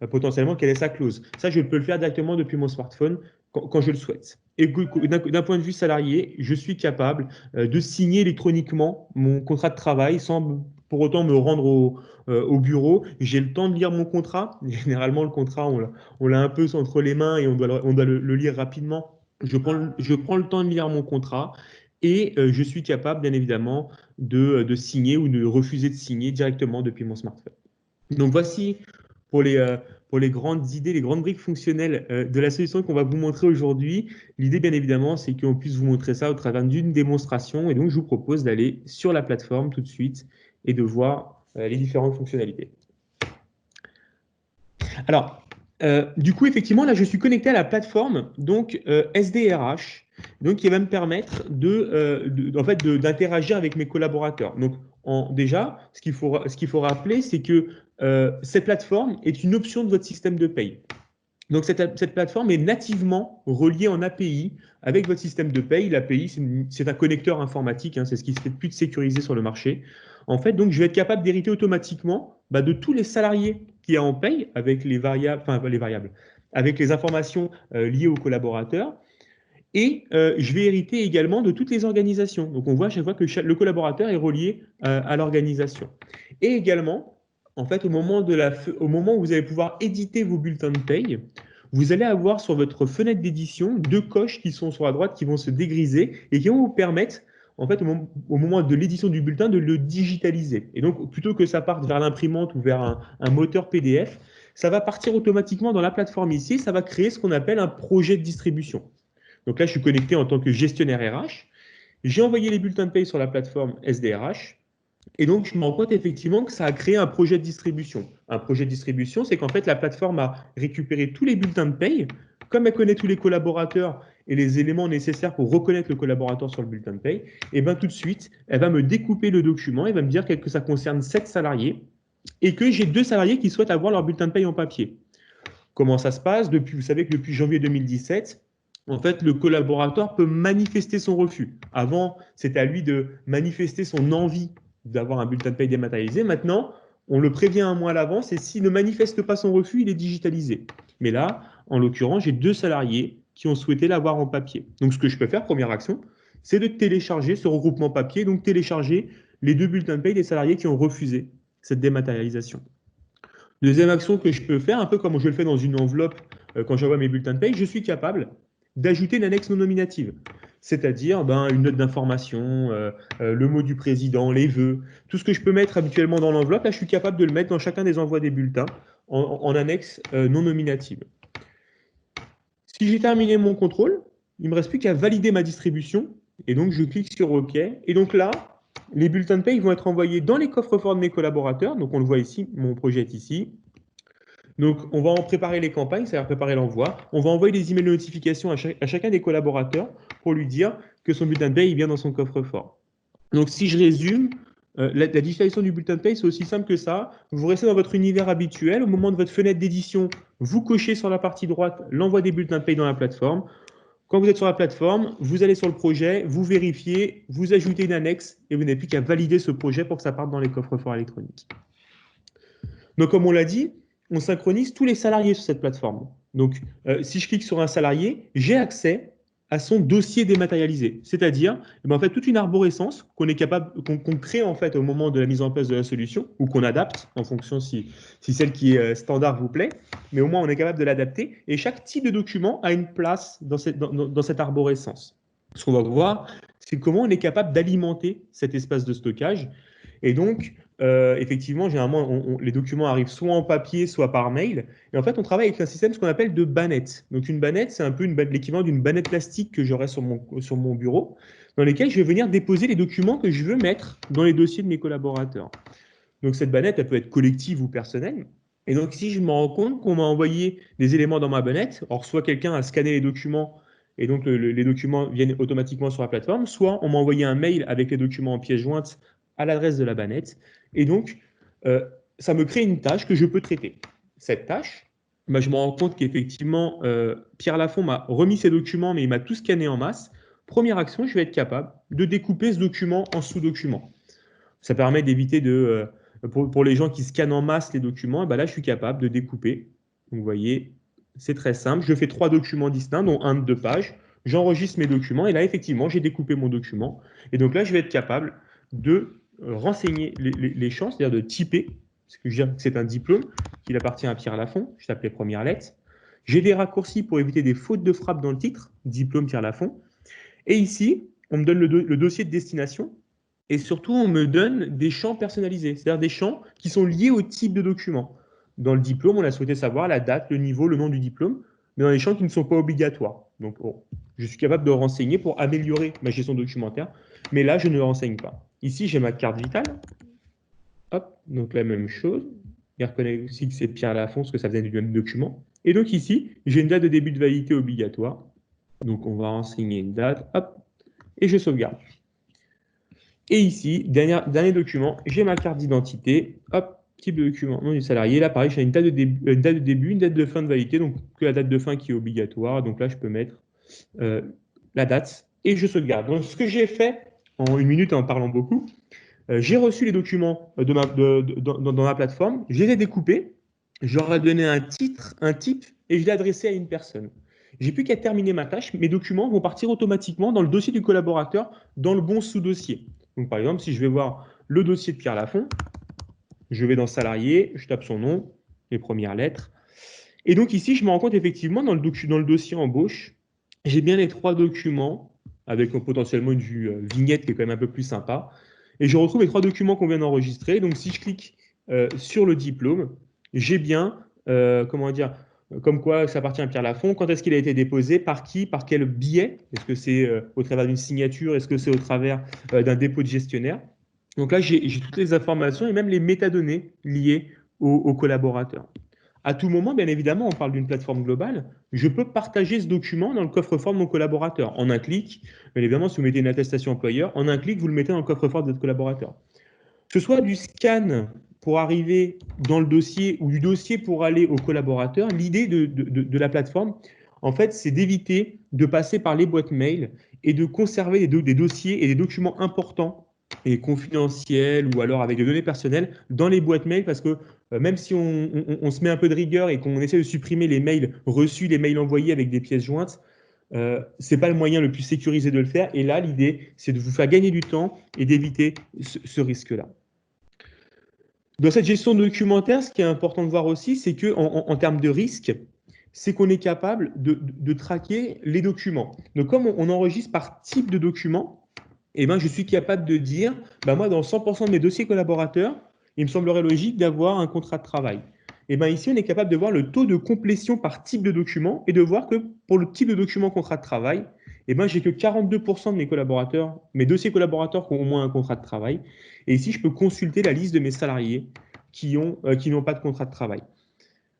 potentiellement quelle est sa clause. Ça, je peux le faire directement depuis mon smartphone quand je le souhaite. Et d'un point de vue salarié, je suis capable de signer électroniquement mon contrat de travail sans pour autant me rendre au bureau. J'ai le temps de lire mon contrat. Généralement, le contrat, on l'a un peu entre les mains et on doit le lire rapidement. Je prends le temps de lire mon contrat et je suis capable, bien évidemment, de signer ou de refuser de signer directement depuis mon smartphone. Donc, voici pour les grandes idées, les grandes briques fonctionnelles de la solution qu'on va vous montrer aujourd'hui. L'idée, bien évidemment, c'est qu'on puisse vous montrer ça au travers d'une démonstration. Et donc, je vous propose d'aller sur la plateforme tout de suite et de voir les différentes fonctionnalités. Alors, du coup, effectivement, là, je suis connecté à la plateforme donc SDRH, donc qui va me permettre d'interagir avec mes collaborateurs. Donc, déjà, ce qu'il faut rappeler, c'est que cette plateforme est une option de votre système de paye. Donc, cette plateforme est nativement reliée en API avec votre système de paye. L'API, c'est un connecteur informatique, hein, c'est ce qui se fait de plus sécurisé sur le marché. En fait, donc, je vais être capable d'hériter automatiquement de tous les salariés qu'il y a en paye avec les variables, avec les informations liées aux collaborateurs. Et je vais hériter également de toutes les organisations. Donc, on voit à chaque fois que le collaborateur est relié à l'organisation. Et également, en fait, au moment où vous allez pouvoir éditer vos bulletins de paye, vous allez avoir sur votre fenêtre d'édition 2 coches qui sont sur la droite qui vont se dégriser et qui vont vous permettre, en fait, au moment de l'édition du bulletin, de le digitaliser. Et donc, plutôt que ça parte vers l'imprimante ou vers un moteur PDF, ça va partir automatiquement dans la plateforme ici. Ça va créer ce qu'on appelle un projet de distribution. Donc là, je suis connecté en tant que gestionnaire RH. J'ai envoyé les bulletins de paye sur la plateforme SDRH. Et donc, je me rends compte effectivement que ça a créé un projet de distribution. Un projet de distribution, c'est qu'en fait, la plateforme a récupéré tous les bulletins de paye. Comme elle connaît tous les collaborateurs et les éléments nécessaires pour reconnaître le collaborateur sur le bulletin de paye, et bien tout de suite, elle va me découper le document. Elle va me dire que ça concerne 7 salariés et que j'ai 2 salariés qui souhaitent avoir leur bulletin de paye en papier. Comment ça se passe? Vous savez que depuis janvier 2017, en fait, le collaborateur peut manifester son refus. Avant, c'était à lui de manifester son envie d'avoir un bulletin de paye dématérialisé. Maintenant, on le prévient un mois à l'avance et s'il ne manifeste pas son refus, il est digitalisé. Mais là, en l'occurrence, j'ai 2 salariés qui ont souhaité l'avoir en papier. Donc, ce que je peux faire, première action, c'est de télécharger ce regroupement papier, donc télécharger les 2 bulletins de paye des salariés qui ont refusé cette dématérialisation. Deuxième action que je peux faire, un peu comme je le fais dans une enveloppe quand j'envoie mes bulletins de paye, je suis capable d'ajouter une annexe non nominative, c'est-à-dire une note d'information, le mot du président, les vœux, tout ce que je peux mettre habituellement dans l'enveloppe, là je suis capable de le mettre dans chacun des envois des bulletins en annexe non nominative. Si j'ai terminé mon contrôle, il ne me reste plus qu'à valider ma distribution, et donc je clique sur OK, et donc là, les bulletins de paye vont être envoyés dans les coffres-forts de mes collaborateurs, donc on le voit ici, mon projet est ici. Donc, on va en préparer les campagnes, c'est-à-dire préparer l'envoi. On va envoyer des emails de notification à chacun des collaborateurs pour lui dire que son bulletin de paye est bien dans son coffre-fort. Donc, si je résume, la digitalisation du bulletin de paye, c'est aussi simple que ça. Vous restez dans votre univers habituel. Au moment de votre fenêtre d'édition, vous cochez sur la partie droite l'envoi des bulletins de paye dans la plateforme. Quand vous êtes sur la plateforme, vous allez sur le projet, vous vérifiez, vous ajoutez une annexe et vous n'avez plus qu'à valider ce projet pour que ça parte dans les coffres-forts électroniques. Donc, comme on l'a dit, on synchronise tous les salariés sur cette plateforme. Donc, si je clique sur un salarié, j'ai accès à son dossier dématérialisé, c'est-à-dire en fait, toute une arborescence qu'on est capable, qu'on crée en fait au moment de la mise en place de la solution ou qu'on adapte en fonction si celle qui est standard vous plaît, mais au moins on est capable de l'adapter et chaque type de document a une place dans cette arborescence. Ce qu'on va voir, c'est comment on est capable d'alimenter cet espace de stockage et donc, effectivement, généralement, les documents arrivent soit en papier, soit par mail. Et en fait, on travaille avec un système, ce qu'on appelle de bannette. Donc, une bannette, c'est un peu l'équivalent d'une bannette plastique que j'aurai sur mon bureau, dans lesquelles je vais venir déposer les documents que je veux mettre dans les dossiers de mes collaborateurs. Donc, cette bannette, elle peut être collective ou personnelle. Et donc, ici, je me rends compte qu'on m'a envoyé des éléments dans ma bannette. Or, soit quelqu'un a scanné les documents, et donc les documents viennent automatiquement sur la plateforme, soit on m'a envoyé un mail avec les documents en pièce jointe à l'adresse de la bannette. Et donc, ça me crée une tâche que je peux traiter. Cette tâche, je me rends compte qu'effectivement, Pierre Lafont m'a remis ses documents, mais il m'a tout scanné en masse. Première action, je vais être capable de découper ce document en sous-documents. Ça permet d'éviter pour les gens qui scannent en masse les documents, et là, je suis capable de découper. Donc, vous voyez, c'est très simple. Je fais 3 documents distincts, dont un de 2 pages. J'enregistre mes documents, et là, effectivement, j'ai découpé mon document. Et donc là, je vais être capable de renseigner les champs, c'est-à-dire de typer, parce que je dis que c'est un diplôme qu'il appartient à Pierre Lafont, je tape les premières lettres. J'ai des raccourcis pour éviter des fautes de frappe dans le titre, diplôme Pierre Lafont. Et ici, on me donne le dossier de destination, et surtout, on me donne des champs personnalisés, c'est-à-dire des champs qui sont liés au type de document. Dans le diplôme, on a souhaité savoir la date, le niveau, le nom du diplôme, mais dans les champs qui ne sont pas obligatoires. Donc, je suis capable de renseigner pour améliorer ma gestion documentaire, mais là, je ne renseigne pas. Ici, j'ai ma carte vitale. Hop, donc la même chose. Il reconnaît aussi que c'est Pierre Lafont, parce que ça vient du même document. Et donc ici, j'ai une date de début de validité obligatoire. Donc, on va renseigner une date. Hop, et je sauvegarde. Et ici, dernier document, j'ai ma carte d'identité. Hop, type de document, nom du salarié. Là, pareil, j'ai une date de début, une date de fin de validité, donc que la date de fin qui est obligatoire. Donc là, je peux mettre la date et je sauvegarde. Donc, ce que j'ai fait en 1 minute en parlant beaucoup, j'ai reçu les documents dans ma plateforme, je les ai découpés, je leur ai donné un titre, un type, et je l'ai adressé à une personne. J'ai plus qu'à terminer ma tâche, mes documents vont partir automatiquement dans le dossier du collaborateur, dans le bon sous-dossier. Donc, par exemple, si je vais voir le dossier de Pierre Lafont, je vais dans salarié, je tape son nom, les premières lettres. Et donc ici, je me rends compte effectivement dans le dossier embauche, j'ai bien les 3 documents avec potentiellement une vue vignette qui est quand même un peu plus sympa. Et je retrouve les 3 documents qu'on vient d'enregistrer. Donc si je clique sur le diplôme, j'ai bien, comme quoi ça appartient à Pierre Lafont, quand est-ce qu'il a été déposé, par qui, par quel biais, est-ce que c'est au travers d'une signature, est-ce que c'est au travers d'un dépôt de gestionnaire. Donc là, j'ai toutes les informations et même les métadonnées liées aux collaborateurs. À tout moment, bien évidemment, on parle d'une plateforme globale, je peux partager ce document dans le coffre-fort de mon collaborateur. En un clic, bien évidemment, si vous mettez une attestation employeur, en un clic, vous le mettez dans le coffre-fort de votre collaborateur. Que ce soit du scan pour arriver dans le dossier ou du dossier pour aller au collaborateur, l'idée de la plateforme, en fait, c'est d'éviter de passer par les boîtes mail et de conserver des dossiers et des documents importants et confidentielles ou alors avec des données personnelles dans les boîtes mail parce que même si on se met un peu de rigueur et qu'on essaie de supprimer les mails reçus, les mails envoyés avec des pièces jointes, ce n'est pas le moyen le plus sécurisé de le faire. Et là, l'idée, c'est de vous faire gagner du temps et d'éviter ce risque-là. Dans cette gestion documentaire, ce qui est important de voir aussi, c'est qu'en termes de risque, c'est qu'on est capable de traquer les documents. Donc, comme on enregistre par type de document, eh ben, je suis capable de dire, moi, dans 100% de mes dossiers collaborateurs, il me semblerait logique d'avoir un contrat de travail. Et ben, ici, on est capable de voir le taux de complétion par type de document et de voir que pour le type de document contrat de travail, eh ben, j'ai que 42% de mes collaborateurs, mes dossiers collaborateurs qui ont au moins un contrat de travail. Et ici, je peux consulter la liste de mes salariés qui n'ont pas de contrat de travail.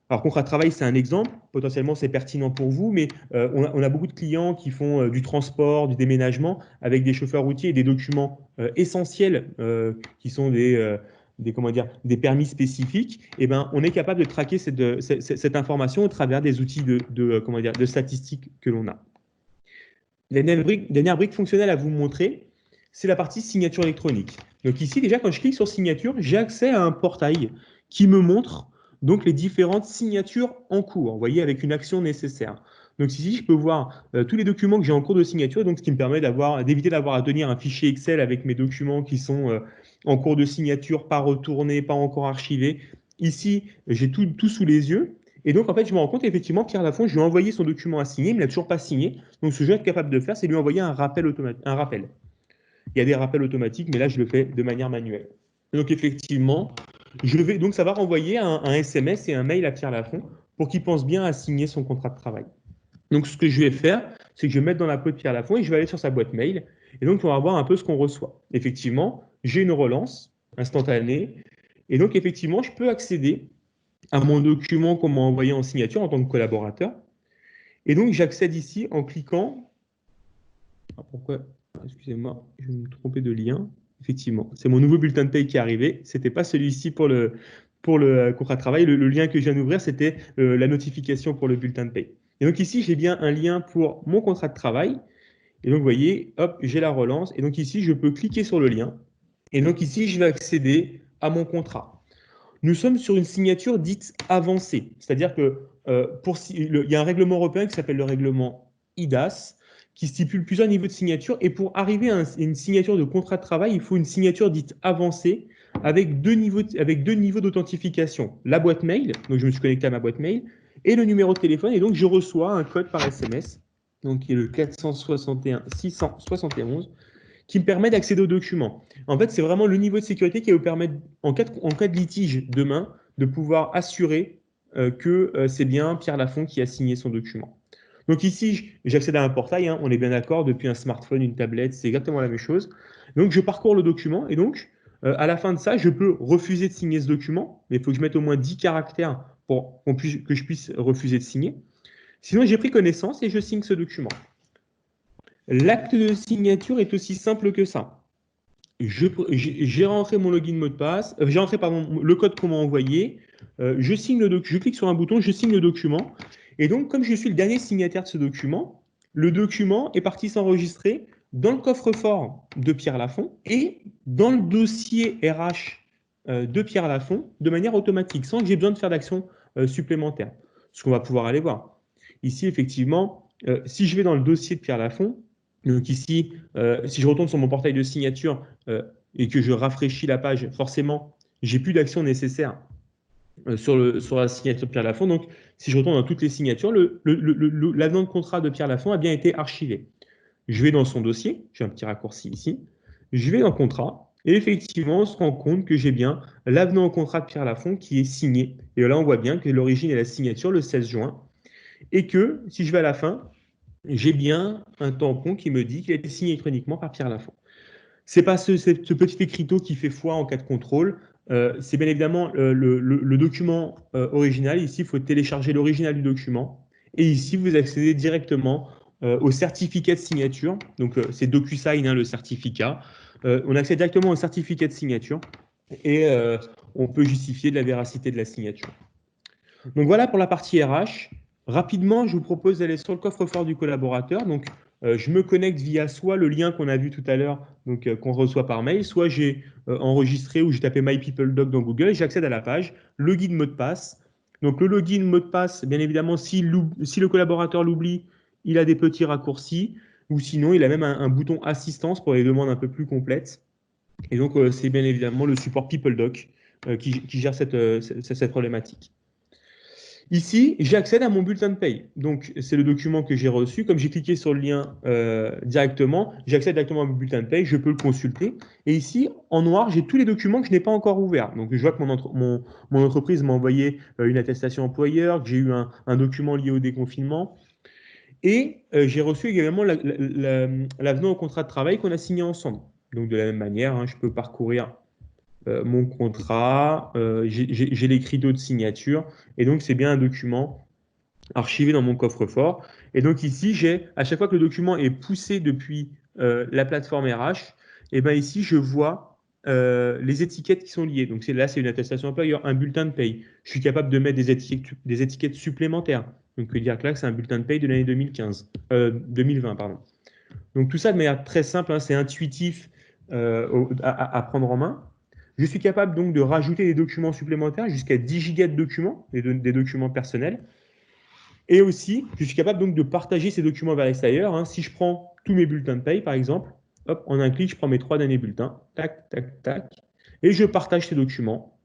Alors, contrat de travail, c'est un exemple. Potentiellement, c'est pertinent pour vous, mais on a beaucoup de clients qui font du transport, du déménagement avec des chauffeurs routiers et des documents essentiels qui sont des permis spécifiques. Et ben, on est capable de traquer cette information au travers des outils de statistiques que l'on a. La dernière brique fonctionnelle à vous montrer, c'est la partie signature électronique. Donc ici, déjà, quand je clique sur signature, j'ai accès à un portail qui me montre donc les différentes signatures en cours, vous voyez, avec une action nécessaire. Donc ici, je peux voir tous les documents que j'ai en cours de signature, donc ce qui me permet d'éviter d'avoir à tenir un fichier Excel avec mes documents qui sont en cours de signature, pas retournés, pas encore archivés. Ici, j'ai tout sous les yeux. Et donc, en fait, je me rends compte effectivement, Pierre Lafont, je lui ai envoyé son document à signer, il ne l'a toujours pas signé. Donc, ce que je vais être capable de faire, c'est lui envoyer un rappel automatique. Il y a des rappels automatiques, mais là, je le fais de manière manuelle. Donc, effectivement, donc ça va renvoyer un SMS et un mail à Pierre Lafont pour qu'il pense bien à signer son contrat de travail. Donc, ce que je vais faire, c'est que je vais mettre dans la peau de Pierre Lafont et je vais aller sur sa boîte mail. Et donc, on va voir un peu ce qu'on reçoit. Effectivement, j'ai une relance instantanée. Et donc, effectivement, je peux accéder à mon document qu'on m'a envoyé en signature en tant que collaborateur. Et donc, j'accède ici en cliquant. Pourquoi? Excusez-moi, je vais me tromper de lien. Effectivement, c'est mon nouveau bulletin de paye qui est arrivé. Ce n'était pas celui-ci pour le contrat de travail. Le lien que je viens d'ouvrir, c'était la notification pour le bulletin de paye. Et donc ici, j'ai bien un lien pour mon contrat de travail. Et donc, vous voyez, hop, j'ai la relance. Et donc ici, je peux cliquer sur le lien. Et donc ici, je vais accéder à mon contrat. Nous sommes sur une signature dite avancée. C'est-à-dire que il y a un règlement européen qui s'appelle le règlement IDAS, qui stipule plusieurs niveaux de signature. Et pour arriver à une signature de contrat de travail, il faut une signature dite avancée avec deux niveaux d'authentification. La boîte mail, donc je me suis connecté à ma boîte mail, et le numéro de téléphone. Et donc, je reçois un code par SMS, donc qui est le 461 671, qui me permet d'accéder aux documents. En fait, c'est vraiment le niveau de sécurité qui va vous permettre, en cas de litige demain, de pouvoir assurer que c'est bien Pierre Lafont qui a signé son document. Donc ici, j'accède à un portail, on est bien d'accord, depuis un smartphone, une tablette, c'est exactement la même chose. Donc je parcours le document et donc à la fin de ça, je peux refuser de signer ce document, mais il faut que je mette au moins 10 caractères pour que je puisse refuser de signer. Sinon, j'ai pris connaissance et je signe ce document. L'acte de signature est aussi simple que ça. J'ai rentré mon login mot de passe, j'ai rentré le code qu'on m'a envoyé, je clique sur un bouton, je signe le document. Et donc, comme je suis le dernier signataire de ce document, le document est parti s'enregistrer dans le coffre-fort de Pierre Lafont et dans le dossier RH de Pierre Lafont de manière automatique, sans que j'ai besoin de faire d'action supplémentaire. Ce qu'on va pouvoir aller voir. Ici, effectivement, si je vais dans le dossier de Pierre Lafont, donc ici, si je retourne sur mon portail de signature et que je rafraîchis la page, forcément, j'ai plus d'action nécessaire sur la signature de Pierre Lafont. Donc, si je retourne dans toutes les signatures, l'avenant de contrat de Pierre Lafont a bien été archivé. Je vais dans son dossier, j'ai un petit raccourci ici, je vais dans contrat, et effectivement, on se rend compte que j'ai bien l'avenant au contrat de Pierre Lafont qui est signé. Et là, on voit bien que l'origine est la signature le 16 juin, et que, si je vais à la fin, j'ai bien un tampon qui me dit qu'il a été signé électroniquement par Pierre Lafont. Ce n'est pas ce petit écriteau qui fait foi en cas de contrôle. C'est bien évidemment le document original. Ici, il faut télécharger l'original du document. Et ici, vous accédez directement au certificat de signature. Donc, c'est DocuSign, le certificat. On accède directement au certificat de signature et on peut justifier de la véracité de la signature. Donc, voilà pour la partie RH. Rapidement, je vous propose d'aller sur le coffre-fort du collaborateur. Donc, je me connecte via soit le lien qu'on a vu tout à l'heure, donc qu'on reçoit par mail, soit j'ai enregistré ou j'ai tapé MyPeopleDoc dans Google, j'accède à la page, login mot de passe. Donc le login mot de passe, bien évidemment, si le collaborateur l'oublie, il a des petits raccourcis, ou sinon il a même un bouton assistance pour les demandes un peu plus complètes. Et donc c'est bien évidemment le support PeopleDoc qui gère cette problématique. Ici, j'accède à mon bulletin de paye. Donc, c'est le document que j'ai reçu. Comme j'ai cliqué sur le lien directement, j'accède directement à mon bulletin de paye, je peux le consulter. Et ici, en noir, j'ai tous les documents que je n'ai pas encore ouverts. Donc, je vois que mon entreprise m'a envoyé une attestation employeur, que j'ai eu un document lié au déconfinement. Et j'ai reçu également l'avenant au contrat de travail qu'on a signé ensemble. Donc, de la même manière, hein, je peux parcourir mon contrat, j'ai l'écrit d'autres signatures, et donc c'est bien un document archivé dans mon coffre-fort. Et donc ici, à chaque fois que le document est poussé depuis la plateforme RH, et ben ici, je vois les étiquettes qui sont liées. Donc là, c'est une attestation employeur, un bulletin de paye. Je suis capable de mettre des étiquettes supplémentaires. Donc, on peut dire que là, c'est un bulletin de paye de l'année 2020, pardon. Donc tout ça de manière très simple, hein, c'est intuitif à prendre en main. Je suis capable donc de rajouter des documents supplémentaires jusqu'à 10 gigas de documents, des documents personnels. Et aussi, je suis capable donc de partager ces documents vers l'extérieur. Hein. Si je prends tous mes bulletins de paye, par exemple, hop, en un clic, je prends mes 3 derniers bulletins, tac, tac, tac, et je partage ces documents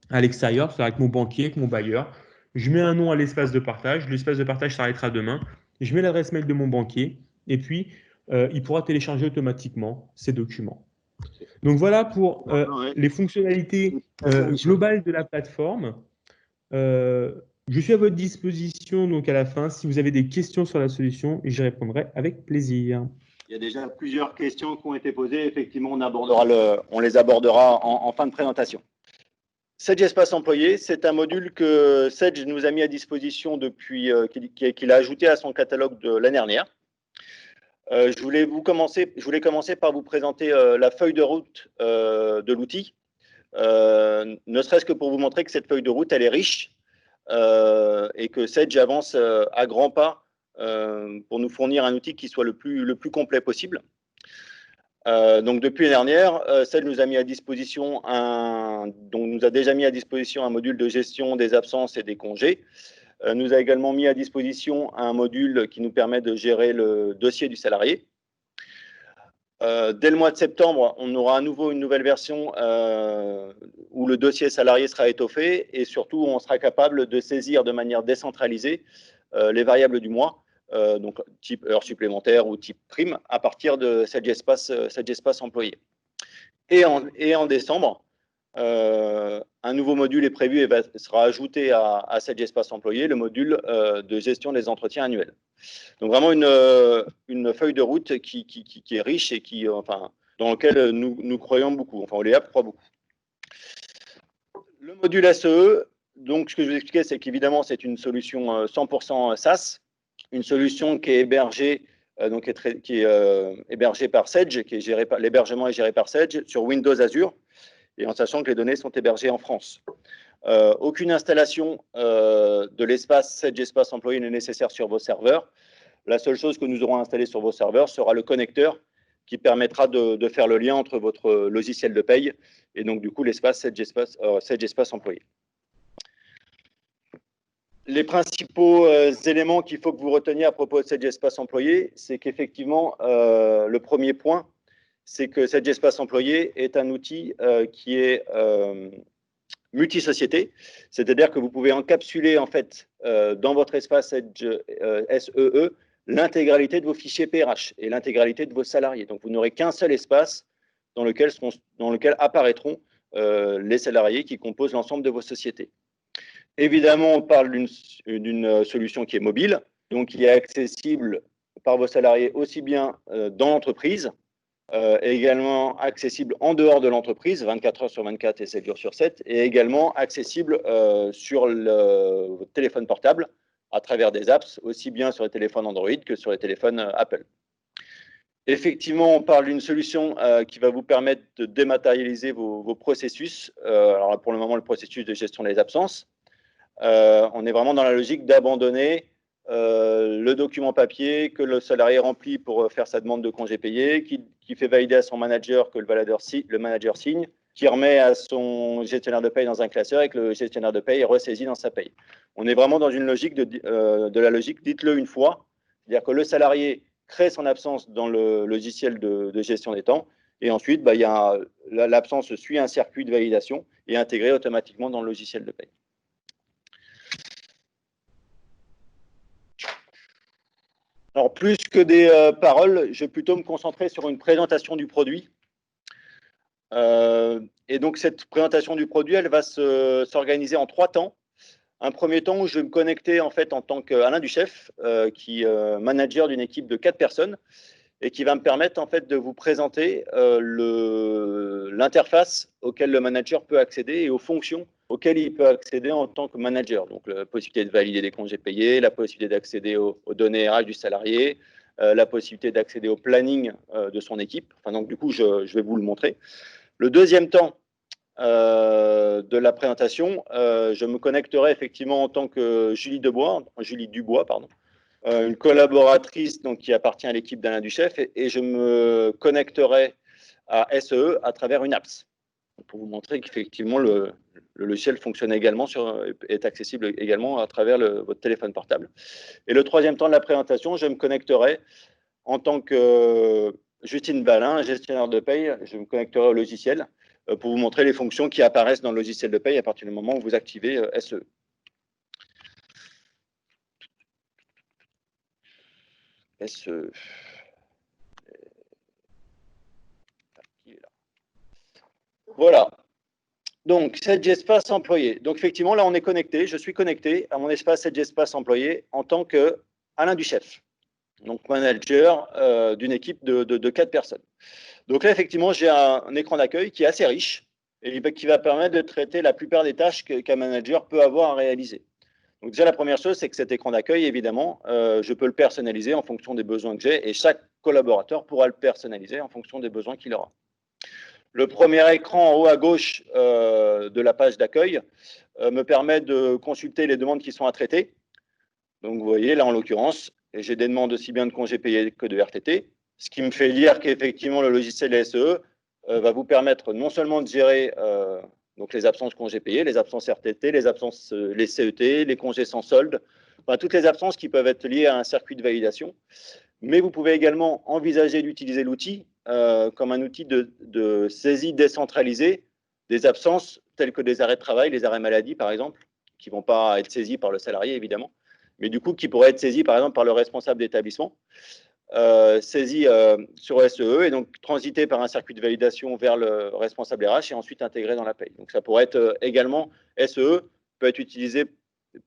à l'extérieur, c'est-à-dire avec mon banquier, avec mon bailleur. Je mets un nom à l'espace de partage. L'espace de partage s'arrêtera demain. Je mets l'adresse mail de mon banquier, et puis il pourra télécharger automatiquement ces documents. Donc voilà pour les fonctionnalités globales de la plateforme. Je suis à votre disposition donc à la fin. Si vous avez des questions sur la solution, j'y répondrai avec plaisir.
Il y a déjà plusieurs questions qui ont été posées. Effectivement, on les abordera en fin de présentation. Sedge Espace Employé, c'est un module que Sedge nous a mis à disposition depuis qu'il a ajouté à son catalogue de l'année dernière. Je voulais commencer par vous présenter la feuille de route de l'outil, ne serait-ce que pour vous montrer que cette feuille de route, elle est riche et que Sedge avance à grands pas pour nous fournir un outil qui soit le plus complet possible. Donc depuis l'année dernière, Sedge nous a mis à disposition nous a déjà mis à disposition un module de gestion des absences et des congés. Nous a également mis à disposition un module qui nous permet de gérer le dossier du salarié. Dès le mois de septembre, on aura à nouveau une nouvelle version où le dossier salarié sera étoffé et surtout, on sera capable de saisir de manière décentralisée les variables du mois, donc type heures supplémentaires ou type prime, à partir de Sedge Espace employé. Et en décembre, un nouveau module est prévu et sera ajouté à Sedge Espace employé, le module de gestion des entretiens annuels. Donc vraiment une feuille de route qui est riche et dans laquelle nous croyons beaucoup. Enfin, Oléap croit beaucoup. Le module SEE, donc ce que je vous expliquais, c'est qu'évidemment, c'est une solution 100% SaaS, une solution qui est hébergée hébergée par Sedge, l'hébergement est géré par Sedge sur Windows Azure, et en sachant que les données sont hébergées en France. Aucune installation de l'espace Sedge Espace employé n'est nécessaire sur vos serveurs. La seule chose que nous aurons installée sur vos serveurs sera le connecteur qui permettra de faire le lien entre votre logiciel de paye et donc du coup l'espace Sedge Espace employé. Les principaux éléments qu'il faut que vous reteniez à propos de Sedge Espace employé, c'est qu'effectivement, le premier point, c'est que Sedge Espace employé est un outil qui est multisociété, c'est-à-dire que vous pouvez encapsuler en fait dans votre espace Sedge SEE l'intégralité de vos fichiers PRH et l'intégralité de vos salariés. Donc, vous n'aurez qu'un seul espace dans lequel apparaîtront les salariés qui composent l'ensemble de vos sociétés. Évidemment, on parle d'une solution qui est mobile, donc qui est accessible par vos salariés aussi bien dans l'entreprise, également accessible en dehors de l'entreprise, 24 heures sur 24 et 7 jours sur 7, et également accessible sur le téléphone portable à travers des apps, aussi bien sur les téléphones Android que sur les téléphones Apple. Effectivement, on parle d'une solution qui va vous permettre de dématérialiser vos processus. Alors pour le moment, le processus de gestion des absences. On est vraiment dans la logique d'abandonner le document papier que le salarié remplit pour faire sa demande de congé payé, qui fait valider à son manager que le manager signe, qui remet à son gestionnaire de paye dans un classeur et que le gestionnaire de paye est ressaisi dans sa paye. On est vraiment dans une logique de la logique dites-le une fois, c'est-à-dire que le salarié crée son absence dans le logiciel de gestion des temps et ensuite l'absence suit un circuit de validation et est intégré automatiquement dans le logiciel de paye. Alors, plus que des paroles, je vais plutôt me concentrer sur une présentation du produit. Et donc, cette présentation du produit, elle va s'organiser en 3 temps. Un premier temps où je vais me connecter en fait en tant qu'Alain Duchef, qui est manager d'une équipe de 4 personnes et qui va me permettre en fait de vous présenter l'interface auquel le manager peut accéder et aux fonctions auxquelles il peut accéder en tant que manager. Donc, la possibilité de valider des congés payés, la possibilité d'accéder aux données RH du salarié, la possibilité d'accéder au planning de son équipe. Enfin, donc, du coup, je vais vous le montrer. Le deuxième temps de la présentation, je me connecterai effectivement en tant que Julie Dubois, une collaboratrice donc, qui appartient à l'équipe d'Alain Duchef, et je me connecterai à SEE à travers une apps pour vous montrer qu'effectivement le logiciel fonctionne également est accessible également à travers votre téléphone portable. Et le troisième temps de la présentation, je me connecterai en tant que Justine Balin, gestionnaire de paye, je me connecterai au logiciel pour vous montrer les fonctions qui apparaissent dans le logiciel de paye à partir du moment où vous activez SEE. SEE. Voilà. Donc, Sedgespace employé. Donc, effectivement, là, on est connecté. Je suis connecté à mon espace Sedgespace employé en tant qu'Alain Duchef, donc manager d'une équipe de 4 personnes. Donc là, effectivement, j'ai un écran d'accueil qui est assez riche et qui va permettre de traiter la plupart des tâches qu'un manager peut avoir à réaliser. Donc déjà, la première chose, c'est que cet écran d'accueil, évidemment, je peux le personnaliser en fonction des besoins que j'ai et chaque collaborateur pourra le personnaliser en fonction des besoins qu'il aura. Le premier écran en haut à gauche de la page d'accueil me permet de consulter les demandes qui sont à traiter. Donc vous voyez, là en l'occurrence, j'ai des demandes aussi bien de congés payés que de RTT, ce qui me fait dire qu'effectivement le logiciel SEE va vous permettre non seulement de gérer donc les absences congés payés, les absences RTT, les absences, les CET, les congés sans solde, enfin, toutes les absences qui peuvent être liées à un circuit de validation. Mais vous pouvez également envisager d'utiliser l'outil comme un outil de saisie décentralisée des absences telles que des arrêts de travail, les arrêts maladie par exemple, qui ne vont pas être saisis par le salarié évidemment, mais du coup qui pourraient être saisis par exemple par le responsable d'établissement, saisis sur SEE et donc transiter par un circuit de validation vers le responsable RH et ensuite intégré dans la paye. Donc ça pourrait être également, SEE peut être utilisé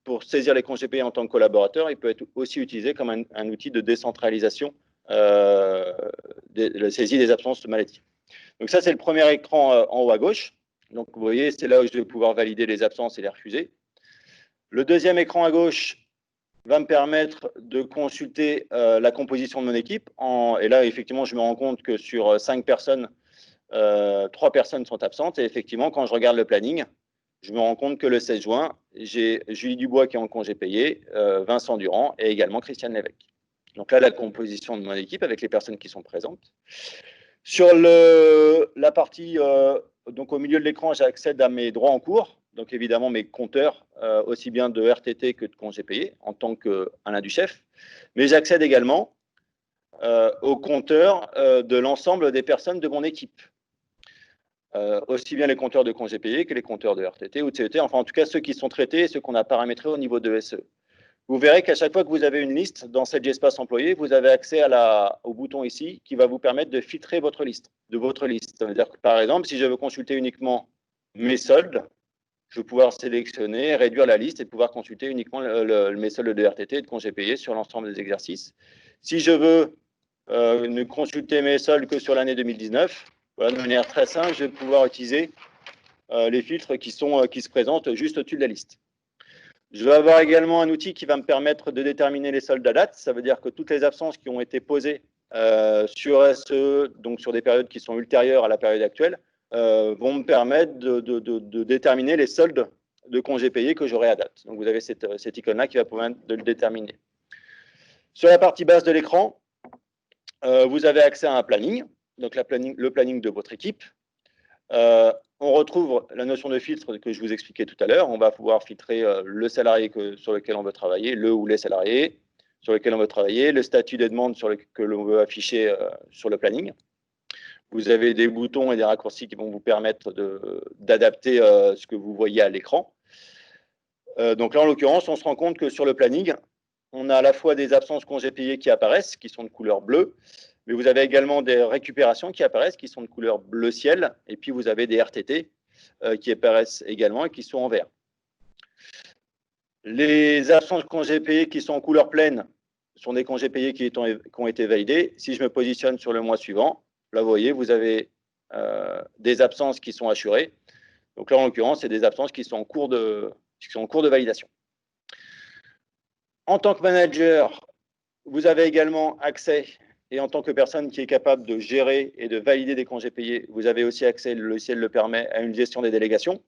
pour saisir les congés payés en tant que collaborateur, il peut être aussi utilisé comme un outil de décentralisation de la saisie des absences de maladie. Donc ça, c'est le premier écran en haut à gauche. Donc vous voyez, c'est là où je vais pouvoir valider les absences et les refuser. Le deuxième écran à gauche va me permettre de consulter la composition de mon équipe. Et là, effectivement, je me rends compte que sur 5 personnes, 3 personnes sont absentes. Et effectivement, quand je regarde le planning, je me rends compte que le 16 juin, j'ai Julie Dubois qui est en congé payé, Vincent Durand et également Christiane Lévesque. Donc là, la composition de mon équipe avec les personnes qui sont présentes. Sur la partie, donc au milieu de l'écran, j'accède à mes droits en cours. Donc évidemment, mes compteurs, aussi bien de RTT que de congés payés, en tant qu'Alain Duchef. Mais j'accède également aux compteurs de l'ensemble des personnes de mon équipe. Aussi bien les compteurs de congés payés que les compteurs de RTT ou de CET, enfin en tout cas ceux qui sont traités et ceux qu'on a paramétrés au niveau de SE. Vous verrez qu'à chaque fois que vous avez une liste dans Sedgespace employé, vous avez accès au bouton ici qui va vous permettre de filtrer votre liste. Ça veut dire que par exemple, si je veux consulter uniquement mes soldes, je vais pouvoir sélectionner, réduire la liste et pouvoir consulter uniquement mes soldes de RTT et de congés payés sur l'ensemble des exercices. Si je veux ne consulter mes soldes que sur l'année 2019, voilà, de manière très simple, je vais pouvoir utiliser les filtres qui se présentent juste au-dessus de la liste. Je vais avoir également un outil qui va me permettre de déterminer les soldes à date. Ça veut dire que toutes les absences qui ont été posées sur SE, donc sur des périodes qui sont ultérieures à la période actuelle, vont me permettre de déterminer les soldes de congés payés que j'aurai à date. Donc vous avez cette icône-là qui va permettre de le déterminer. Sur la partie basse de l'écran, vous avez accès à un planning, donc le planning de votre équipe. On retrouve la notion de filtre que je vous expliquais tout à l'heure. On va pouvoir filtrer le salarié sur lequel on veut travailler, le ou les salariés sur lesquels on veut travailler, le statut des demandes que l'on veut afficher sur le planning. Vous avez des boutons et des raccourcis qui vont vous permettre d'adapter ce que vous voyez à l'écran. Donc là, en l'occurrence, on se rend compte que sur le planning, on a à la fois des absences congés payés qui apparaissent, qui sont de couleur bleue, mais vous avez également des récupérations qui apparaissent, qui sont de couleur bleu ciel, et puis vous avez des RTT qui apparaissent également et qui sont en vert. Les absences congés payés qui sont en couleur pleine sont des congés payés qui ont été validés. Si je me positionne sur le mois suivant, là, vous voyez, vous avez des absences qui sont assurées. Donc là, en l'occurrence, c'est des absences qui sont en cours de validation. En tant que manager, vous avez également accès, et en tant que personne qui est capable de gérer et de valider des congés payés, vous avez aussi accès, le logiciel le permet, à une gestion des délégations.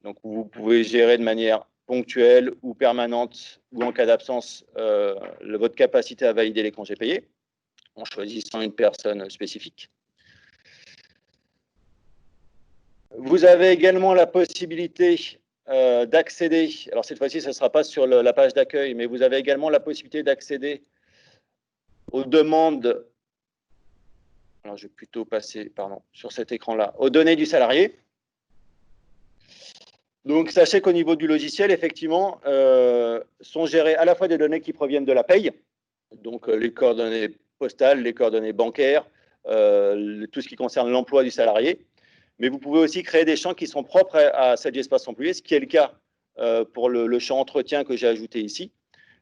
Donc, vous pouvez gérer de manière ponctuelle ou permanente, ou en cas d'absence, votre capacité à valider les congés payés, en choisissant une personne spécifique. Vous avez également la possibilité d'accéder, alors cette fois-ci, ce ne sera pas sur la page d'accueil, mais vous avez également la possibilité d'accéder aux demandes, alors je vais plutôt passer, sur cet écran-là, aux données du salarié. Donc, sachez qu'au niveau du logiciel, effectivement, sont gérées à la fois des données qui proviennent de la paye, donc les coordonnées postales, les coordonnées bancaires, tout ce qui concerne l'emploi du salarié. Mais vous pouvez aussi créer des champs qui sont propres à cet espace employé, ce qui est le cas pour le champ entretien que j'ai ajouté ici.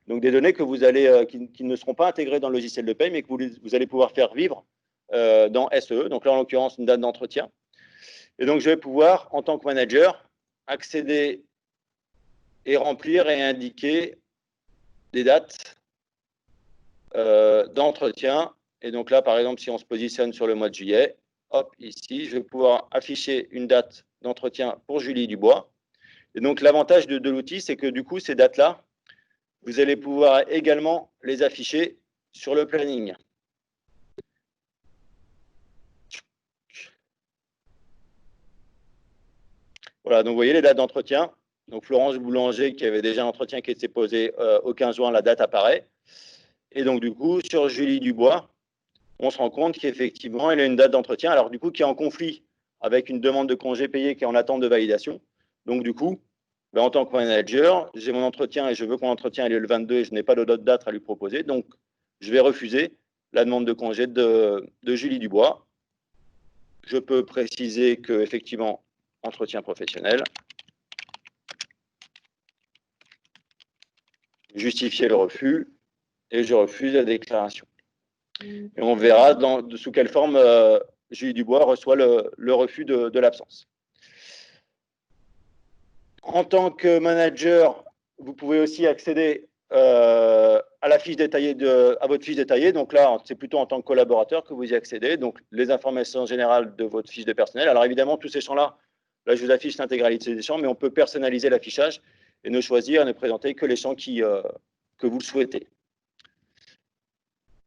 Donc, des données que vous allez, qui ne seront pas intégrées dans le logiciel de paye, mais que vous allez pouvoir faire vivre dans SEE. Donc là, en l'occurrence, une date d'entretien. Et donc, je vais pouvoir, en tant que manager, accéder et remplir et indiquer des dates d'entretien. Et donc là, par exemple, si on se positionne sur le mois de juillet, hop, ici, je vais pouvoir afficher une date d'entretien pour Julie Dubois. Et donc, l'avantage de l'outil, c'est que du coup, ces dates-là, vous allez pouvoir également les afficher sur le planning. Voilà, donc vous voyez les dates d'entretien. Donc, Florence Boulanger, qui avait déjà un entretien qui était posé au 15 juin, la date apparaît. Et donc, du coup, sur Julie Dubois, on se rend compte qu'effectivement, il y a une date d'entretien, alors du coup, qui est en conflit avec une demande de congé payé qui est en attente de validation. Donc, du coup, en tant que manager, j'ai mon entretien et je veux que mon entretien ait lieu le 22 et je n'ai pas d'autre date à lui proposer. Donc, je vais refuser la demande de congé de Julie Dubois. Je peux préciser que, effectivement, entretien professionnel. Justifier le refus et je refuse la déclaration. Et on verra sous quelle forme Julie Dubois reçoit le refus de l'absence. En tant que manager, vous pouvez aussi accéder à la fiche détaillée à votre fiche détaillée. Donc là, c'est plutôt en tant que collaborateur que vous y accédez. Donc, les informations générales de votre fiche de personnel. Alors évidemment, tous ces champs-là, là, je vous affiche l'intégralité des champs, mais on peut personnaliser l'affichage et ne choisir et ne présenter que les champs que vous le souhaitez.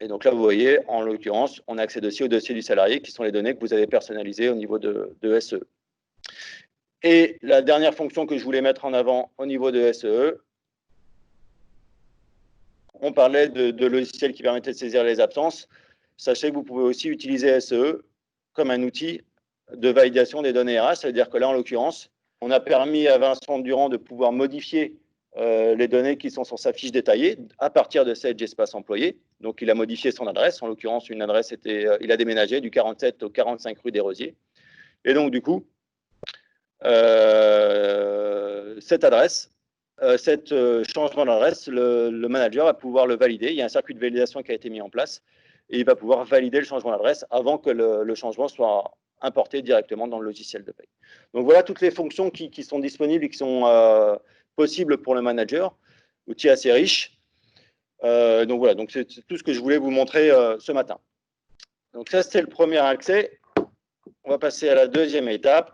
Et donc là, vous voyez, en l'occurrence, on accède aussi au dossier du salarié, qui sont les données que vous avez personnalisées au niveau de SEE. Et la dernière fonction que je voulais mettre en avant au niveau de SEE, on parlait de logiciels qui permettaient de saisir les absences. Sachez que vous pouvez aussi utiliser SEE comme un outil de validation des données RH. C'est-à-dire que là, en l'occurrence, on a permis à Vincent Durand de pouvoir modifier les données qui sont sur sa fiche détaillée à partir de cet espace employé. Donc, il a modifié son adresse. En l'occurrence, une adresse il a déménagé du 47 au 45 rue des Rosiers. Et donc, du coup, cette adresse, changement d'adresse, le manager va pouvoir le valider. Il y a un circuit de validation qui a été mis en place et il va pouvoir valider le changement d'adresse avant que le changement soit importé directement dans le logiciel de paye. Donc, voilà toutes les fonctions qui sont disponibles et qui sont possibles pour le manager. Outil assez riche. Donc, voilà, donc c'est tout ce que je voulais vous montrer ce matin. Donc, ça, c'était le premier accès. On va passer à la deuxième étape.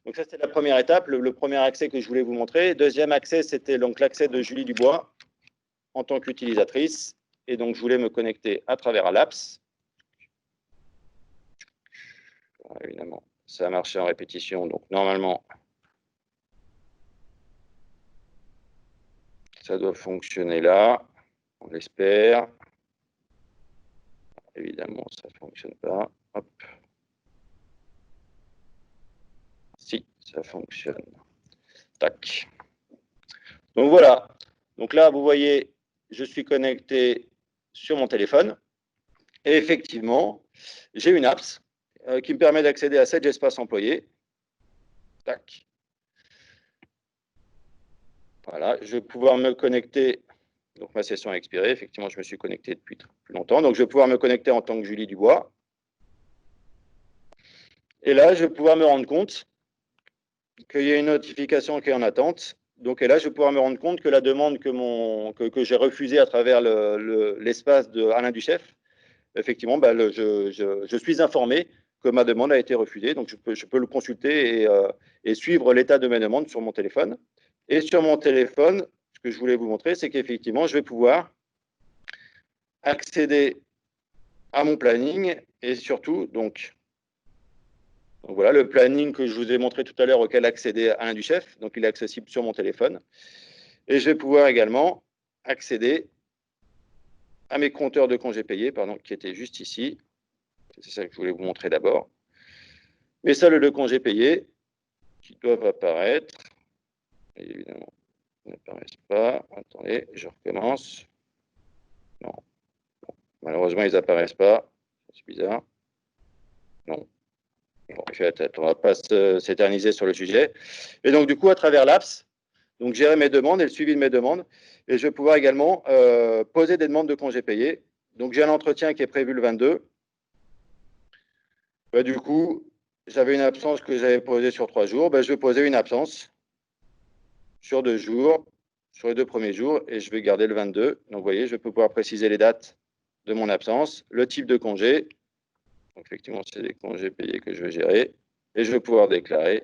Donc, ça, c'était la première étape, le premier accès que je voulais vous montrer. Deuxième accès, c'était donc l'accès de Julie Dubois. en tant qu'utilisatrice. Et donc, je voulais me connecter à travers l'apps. Évidemment, ça a marché en répétition. Donc, normalement, ça doit fonctionner là. On l'espère. Évidemment, ça ne fonctionne pas. Hop. Si, ça fonctionne. Tac. Donc voilà. Donc là, vous voyez, je suis connecté sur mon téléphone. Et effectivement, j'ai une apps qui me permet d'accéder à cet espace employé. Tac. Voilà, je vais pouvoir me connecter. Donc ma session a expiré. Effectivement, je me suis connecté depuis plus longtemps. Donc je vais pouvoir me connecter en tant que Julie Dubois. Et là, je vais pouvoir me rendre compte qu'il y a une notification qui est en attente. Donc et là, je vais pouvoir me rendre compte que la demande que j'ai refusée à travers l'espace de Alain Duchef, effectivement, je suis informé que ma demande a été refusée. Donc je peux le consulter et suivre l'état de mes demandes sur mon téléphone. Et sur mon téléphone, ce que je voulais vous montrer, c'est qu'effectivement, je vais pouvoir accéder à mon planning et surtout, donc voilà, le planning que je vous ai montré tout à l'heure auquel accéder Alain Duchef. Donc, il est accessible sur mon téléphone. Et je vais pouvoir également accéder à mes compteurs de congés payés, pardon, qui étaient juste ici. C'est ça que je voulais vous montrer d'abord. Mes soldes de congés payés qui doivent apparaître. Et évidemment, ils n'apparaissent pas. Attendez, je recommence. Non. Bon, malheureusement, ils n'apparaissent pas. C'est bizarre. Non. Bon, on ne va pas s'éterniser sur le sujet. Et donc, du coup, à travers l'apps, donc gérer mes demandes et le suivi de mes demandes. Et je vais pouvoir également poser des demandes de congés payés. Donc, j'ai un entretien qui est prévu le 22. Du coup, j'avais une absence que j'avais posée sur 3 jours. Je vais poser une absence sur 2 jours, sur les 2 premiers jours, et je vais garder le 22. Donc, vous voyez, je peux pouvoir préciser les dates de mon absence, le type de congé. Donc, effectivement, c'est des congés payés que je vais gérer. Et je vais pouvoir déclarer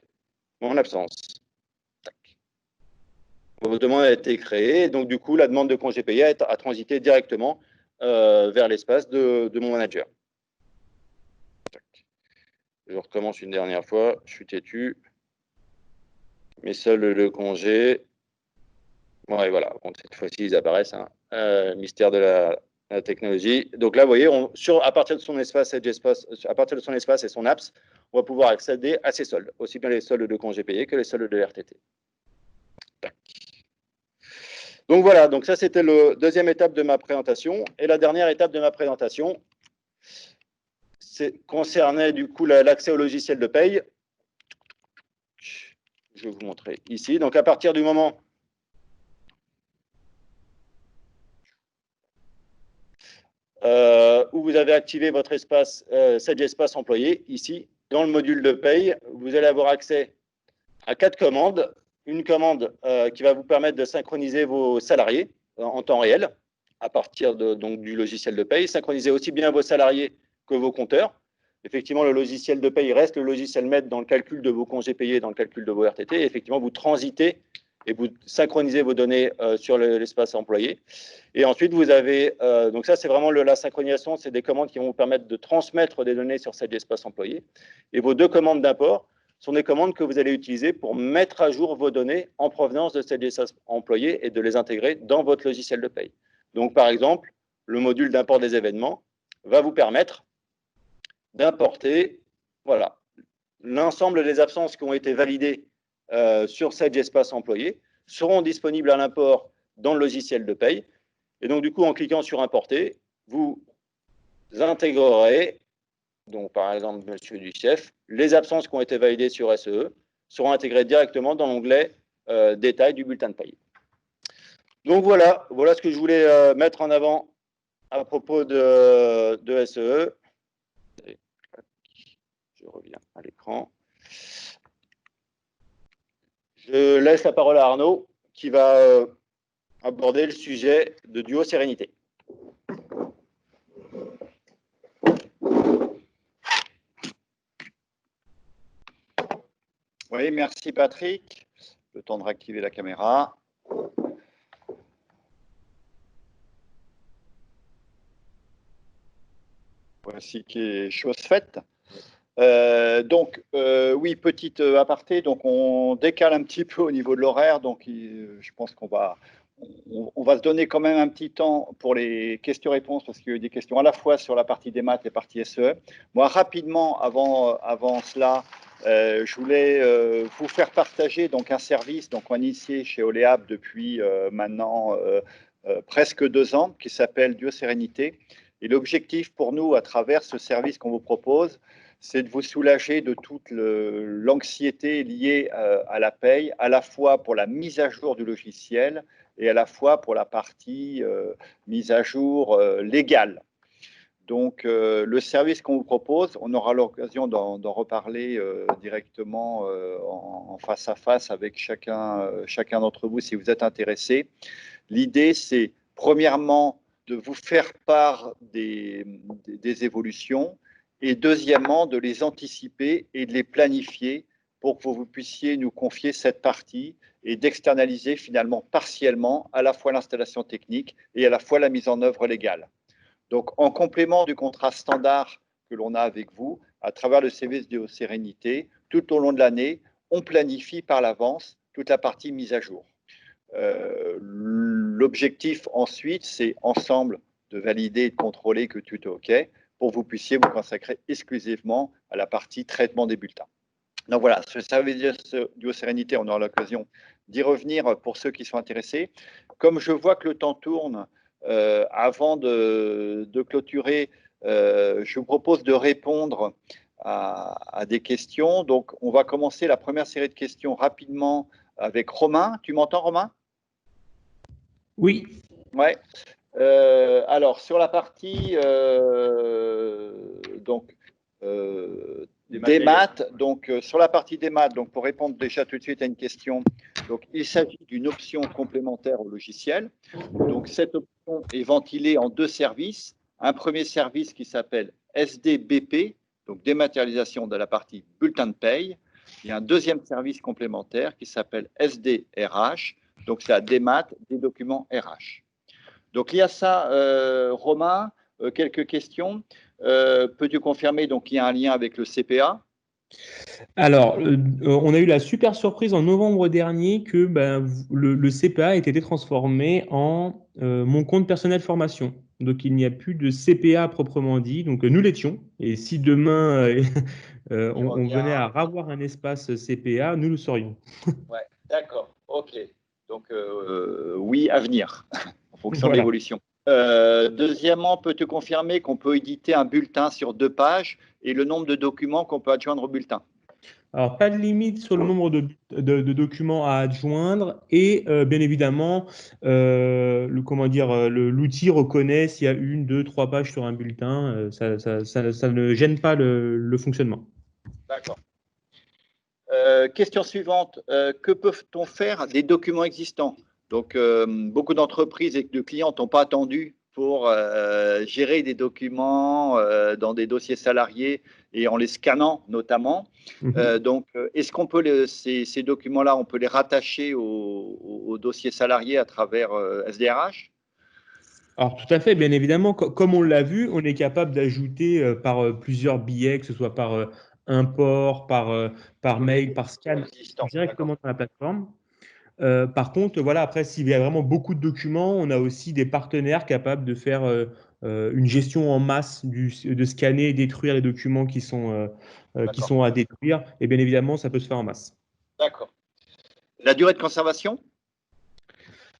mon absence. Votre demande a été créée, donc du coup, la demande de congé payé a transité directement vers l'espace de mon manager. Je recommence une dernière fois, je suis têtu. Mes soldes de congé. Bon, et voilà, bon, cette fois-ci, ils apparaissent. Hein. Mystère de la technologie. Donc là, vous voyez, à partir de son espace et son apps, on va pouvoir accéder à ces soldes, aussi bien les soldes de congé payé que les soldes de RTT. Tac. Donc voilà, donc ça c'était la deuxième étape de ma présentation. Et la dernière étape de ma présentation concernait du coup l'accès au logiciel de paye. Je vais vous montrer ici. Donc à partir du moment où vous avez activé votre espace, cet espace employé, ici, dans le module de paye, vous allez avoir accès à 4 commandes. Une commande qui va vous permettre de synchroniser vos salariés en temps réel à partir donc, du logiciel de paye, synchroniser aussi bien vos salariés que vos compteurs. Effectivement, le logiciel de paye reste le logiciel maître dans le calcul de vos congés payés, dans le calcul de vos RTT. Et effectivement, vous transitez et vous synchronisez vos données sur l'espace employé. Et ensuite, vous avez, donc ça, c'est vraiment la synchronisation, c'est des commandes qui vont vous permettre de transmettre des données sur cet espace employé. Et vos 2 commandes d'import sont des commandes que vous allez utiliser pour mettre à jour vos données en provenance de cet espace employé et de les intégrer dans votre logiciel de paye. Donc, par exemple, le module d'import des événements va vous permettre d'importer voilà, l'ensemble des absences qui ont été validées sur cet espace employé seront disponibles à l'import dans le logiciel de paye. Et donc, du coup, en cliquant sur importer, vous intégrerez, donc par exemple, Monsieur Duchef, les absences qui ont été validées sur SEE seront intégrées directement dans l'onglet détail du bulletin de paye. Donc voilà ce que je voulais mettre en avant à propos de SEE. Je reviens à l'écran. Je laisse la parole à Arnaud qui va aborder le sujet de Duo Sérénité.
Oui, merci Patrick. Le temps de réactiver la caméra. voici qui est chose faite. Oui, petite aparté, donc on décale un petit peu au niveau de l'horaire, donc je pense qu'on va, on va se donner quand même un petit temps pour les questions-réponses, parce qu'il y a eu des questions à la fois sur la partie des maths et la partie SE. Moi, rapidement, avant cela, je voulais vous faire partager donc un service donc, on a initié chez Oleap depuis maintenant presque 2 ans, qui s'appelle Duo Sérénité. Et l'objectif pour nous, à travers ce service qu'on vous propose, c'est de vous soulager de toute l'anxiété liée à la paye, à la fois pour la mise à jour du logiciel et à la fois pour la partie mise à jour légale. Donc, le service qu'on vous propose, on aura l'occasion d'en reparler directement en face à face avec chacun d'entre vous si vous êtes intéressé. L'idée, c'est premièrement de vous faire part des évolutions et deuxièmement de les anticiper et de les planifier pour que vous puissiez nous confier cette partie et d'externaliser finalement partiellement à la fois l'installation technique et à la fois la mise en œuvre légale. Donc, en complément du contrat standard que l'on a avec vous, à travers le service de Sérénité, tout au long de l'année, on planifie par l'avance toute la partie mise à jour. L'objectif ensuite, c'est ensemble de valider et de contrôler que tout est OK pour que vous puissiez vous consacrer exclusivement à la partie traitement des bulletins. Donc voilà, ce service Duo Sérénité, on aura l'occasion d'y revenir pour ceux qui sont intéressés. Comme je vois que le temps tourne, avant de clôturer, je vous propose de répondre à des questions. Donc, on va commencer la première série de questions rapidement avec Romain. Tu m'entends, Romain?
Oui.
Ouais. Alors, sur la partie des maths, donc sur la partie des maths, donc pour répondre déjà tout de suite à une question, donc il s'agit d'une option complémentaire au logiciel. Donc cette option est ventilée en 2 services. Un premier service qui s'appelle SDBP, donc dématérialisation de la partie bulletin de paye, et un deuxième service complémentaire qui s'appelle SDRH, donc c'est la démat des documents RH. Donc, il y a ça, Romain, quelques questions. Peux-tu confirmer qu'il y a un lien avec le CPA?
Alors, on a eu la super surprise en novembre dernier que le CPA a été transformé en mon compte personnel formation. Donc, il n'y a plus de CPA proprement dit. Donc, nous l'étions. Et si demain, on venait à avoir un espace CPA, nous le serions.
Ouais, d'accord. OK. Donc, oui, à venir, en fonction de l'évolution. Deuxièmement, peux-tu confirmer qu'on peut éditer un bulletin sur 2 pages et le nombre de documents qu'on peut adjoindre au bulletin?
Alors, pas de limite sur le nombre de documents à adjoindre et bien évidemment, l'outil reconnaît s'il y a 1, 2, 3 pages sur un bulletin. Ça ne gêne pas le fonctionnement.
D'accord. Question suivante. Que peut-on faire des documents existants? Donc, beaucoup d'entreprises et de clients n'ont pas attendu pour gérer des documents dans des dossiers salariés et en les scannant notamment. Donc, est-ce qu'on peut ces documents-là, on peut les rattacher au dossier salarié à travers SDRH?
Alors, tout à fait, bien évidemment, comme on l'a vu, on est capable d'ajouter par plusieurs billets, que ce soit par import, par mail, par scan, directement dans la plateforme. Par contre, voilà, après, s'il y a vraiment beaucoup de documents, on a aussi des partenaires capables de faire une gestion en masse, de scanner et détruire les documents qui sont à détruire. Et bien évidemment, ça peut se faire en masse.
D'accord. La durée de conservation?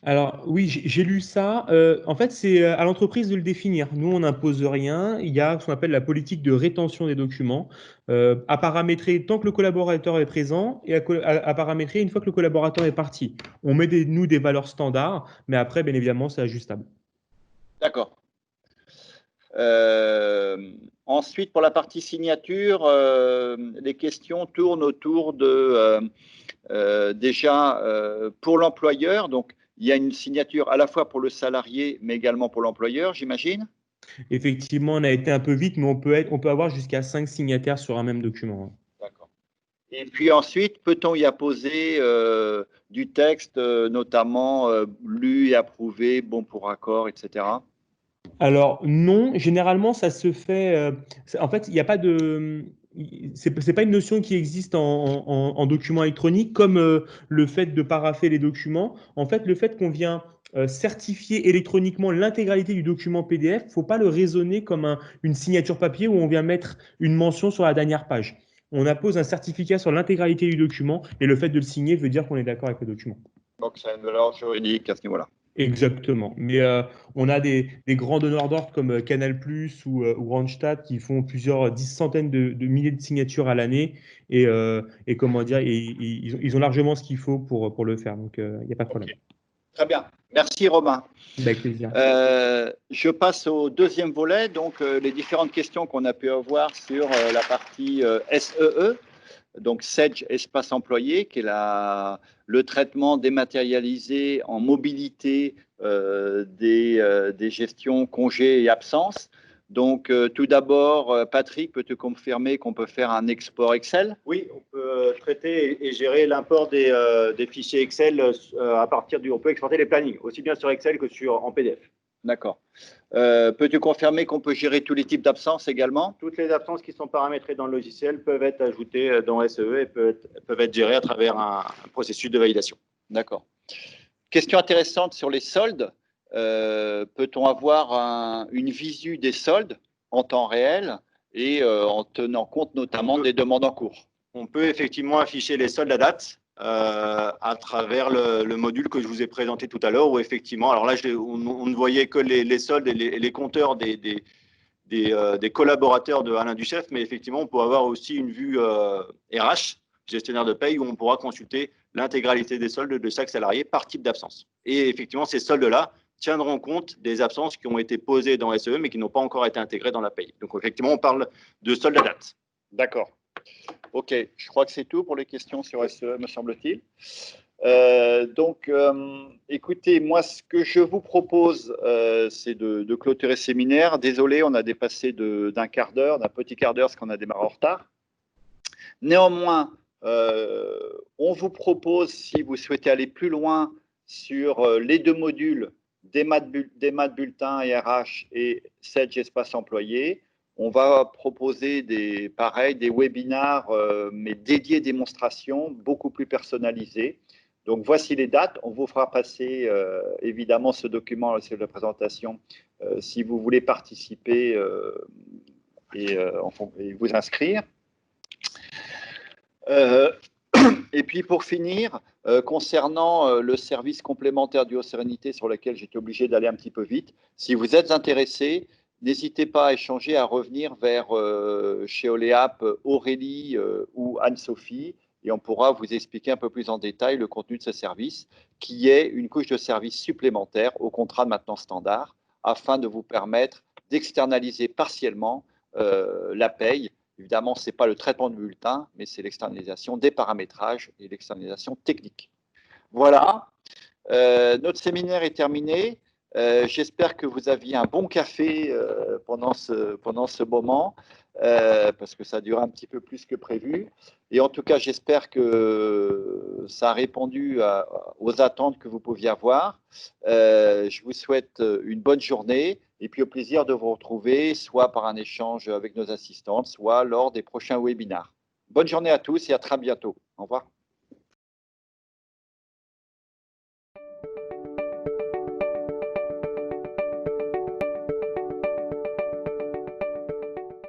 Alors oui, j'ai lu ça. En fait, c'est à l'entreprise de le définir. Nous, on n'impose rien. Il y a ce qu'on appelle la politique de rétention des documents, à paramétrer tant que le collaborateur est présent et à paramétrer une fois que le collaborateur est parti. On met nous des valeurs standards, mais après, bien évidemment, c'est ajustable.
D'accord. Ensuite, pour la partie signature, les questions tournent autour de déjà pour l'employeur. Donc, il y a une signature à la fois pour le salarié, mais également pour l'employeur, j'imagine.
Effectivement, on a été un peu vite, mais on peut avoir jusqu'à 5 signataires sur un même document.
D'accord. Et puis ensuite, peut-on y apposer du texte, notamment lu et approuvé, bon pour accord, etc.
Alors non, généralement ça se fait. En fait, il n'y a pas de. C'est pas une notion qui existe en document électronique comme le fait de parapher les documents. En fait, le fait qu'on vient certifier électroniquement l'intégralité du document PDF, faut pas le raisonner comme une signature papier où on vient mettre une mention sur la dernière page. On appose un certificat sur l'intégralité du document et le fait de le signer veut dire qu'on est d'accord avec le document.
Donc, ça a une valeur juridique à ce niveau-là.
Exactement. Mais on a des grands donneurs d'ordre comme Canal+ ou Randstad qui font plusieurs centaines de milliers de signatures à l'année et comment dire, ils ont largement ce qu'il faut pour le faire. Donc, il n'y a pas de
Ok,
problème.
très bien. Merci Romain.
Avec plaisir.
Je passe au deuxième volet, donc les différentes questions qu'on a pu avoir sur la partie SEE, donc Sedge Espace Employé, qui est le traitement dématérialisé en mobilité des gestions congés et absences. Donc, tout d'abord, Patrick, peux-tu confirmer qu'on peut faire un export Excel?
Oui, on peut traiter et gérer l'import des fichiers Excel à partir on peut exporter les plannings, aussi bien sur Excel que en PDF.
D'accord. Peux-tu confirmer qu'on peut gérer tous les types d'absences également?
Toutes les absences qui sont paramétrées dans le logiciel peuvent être ajoutées dans SEE et peuvent être gérées à travers un processus de validation.
D'accord. Question intéressante sur les soldes. Peut-on avoir une visu des soldes en temps réel et en tenant compte notamment des demandes en cours?
On peut effectivement afficher les soldes à date à travers le module que je vous ai présenté tout à l'heure, où effectivement, alors là, on ne voyait que les soldes et les compteurs des collaborateurs de Alain Duchef, mais effectivement, on peut avoir aussi une vue RH, gestionnaire de paye, où on pourra consulter l'intégralité des soldes de chaque salarié par type d'absence. Et effectivement, ces soldes-là tiendront compte des absences qui ont été posées dans SEE, mais qui n'ont pas encore été intégrées dans la paye. Donc, effectivement, on parle de soldes à date.
D'accord. OK, je crois que c'est tout pour les questions sur SEE, me semble-t-il. Écoutez, moi, ce que je vous propose, c'est de clôturer ce séminaire. Désolé, on a dépassé d'un quart d'heure, d'un petit quart d'heure, parce qu'on a démarré en retard. Néanmoins, on vous propose, si vous souhaitez aller plus loin sur les deux modules, Démat Bulletin et RH et Sedge Espace Employé, on va proposer des webinars, mais dédiés démonstrations, beaucoup plus personnalisés. Donc, voici les dates. On vous fera passer, évidemment, ce document sur la présentation si vous voulez participer et vous inscrire. Et puis pour finir, concernant le service complémentaire du Haut-Sérénité sur lequel j'étais obligé d'aller un petit peu vite, si vous êtes intéressé, n'hésitez pas à échanger, à revenir vers chez Oleap Aurélie ou Anne-Sophie et on pourra vous expliquer un peu plus en détail le contenu de ce service qui est une couche de service supplémentaire au contrat de maintenance standard afin de vous permettre d'externaliser partiellement la paye. Évidemment, ce n'est pas le traitement de bulletin, mais c'est l'externalisation des paramétrages et l'externalisation technique. Voilà, notre séminaire est terminé. J'espère que vous aviez un bon café pendant ce moment, parce que ça dure un petit peu plus que prévu. Et en tout cas, j'espère que ça a répondu aux attentes que vous pouviez avoir. Je vous souhaite une bonne journée et puis au plaisir de vous retrouver, soit par un échange avec nos assistantes, soit lors des prochains webinars. Bonne journée à tous et à très bientôt. Au revoir.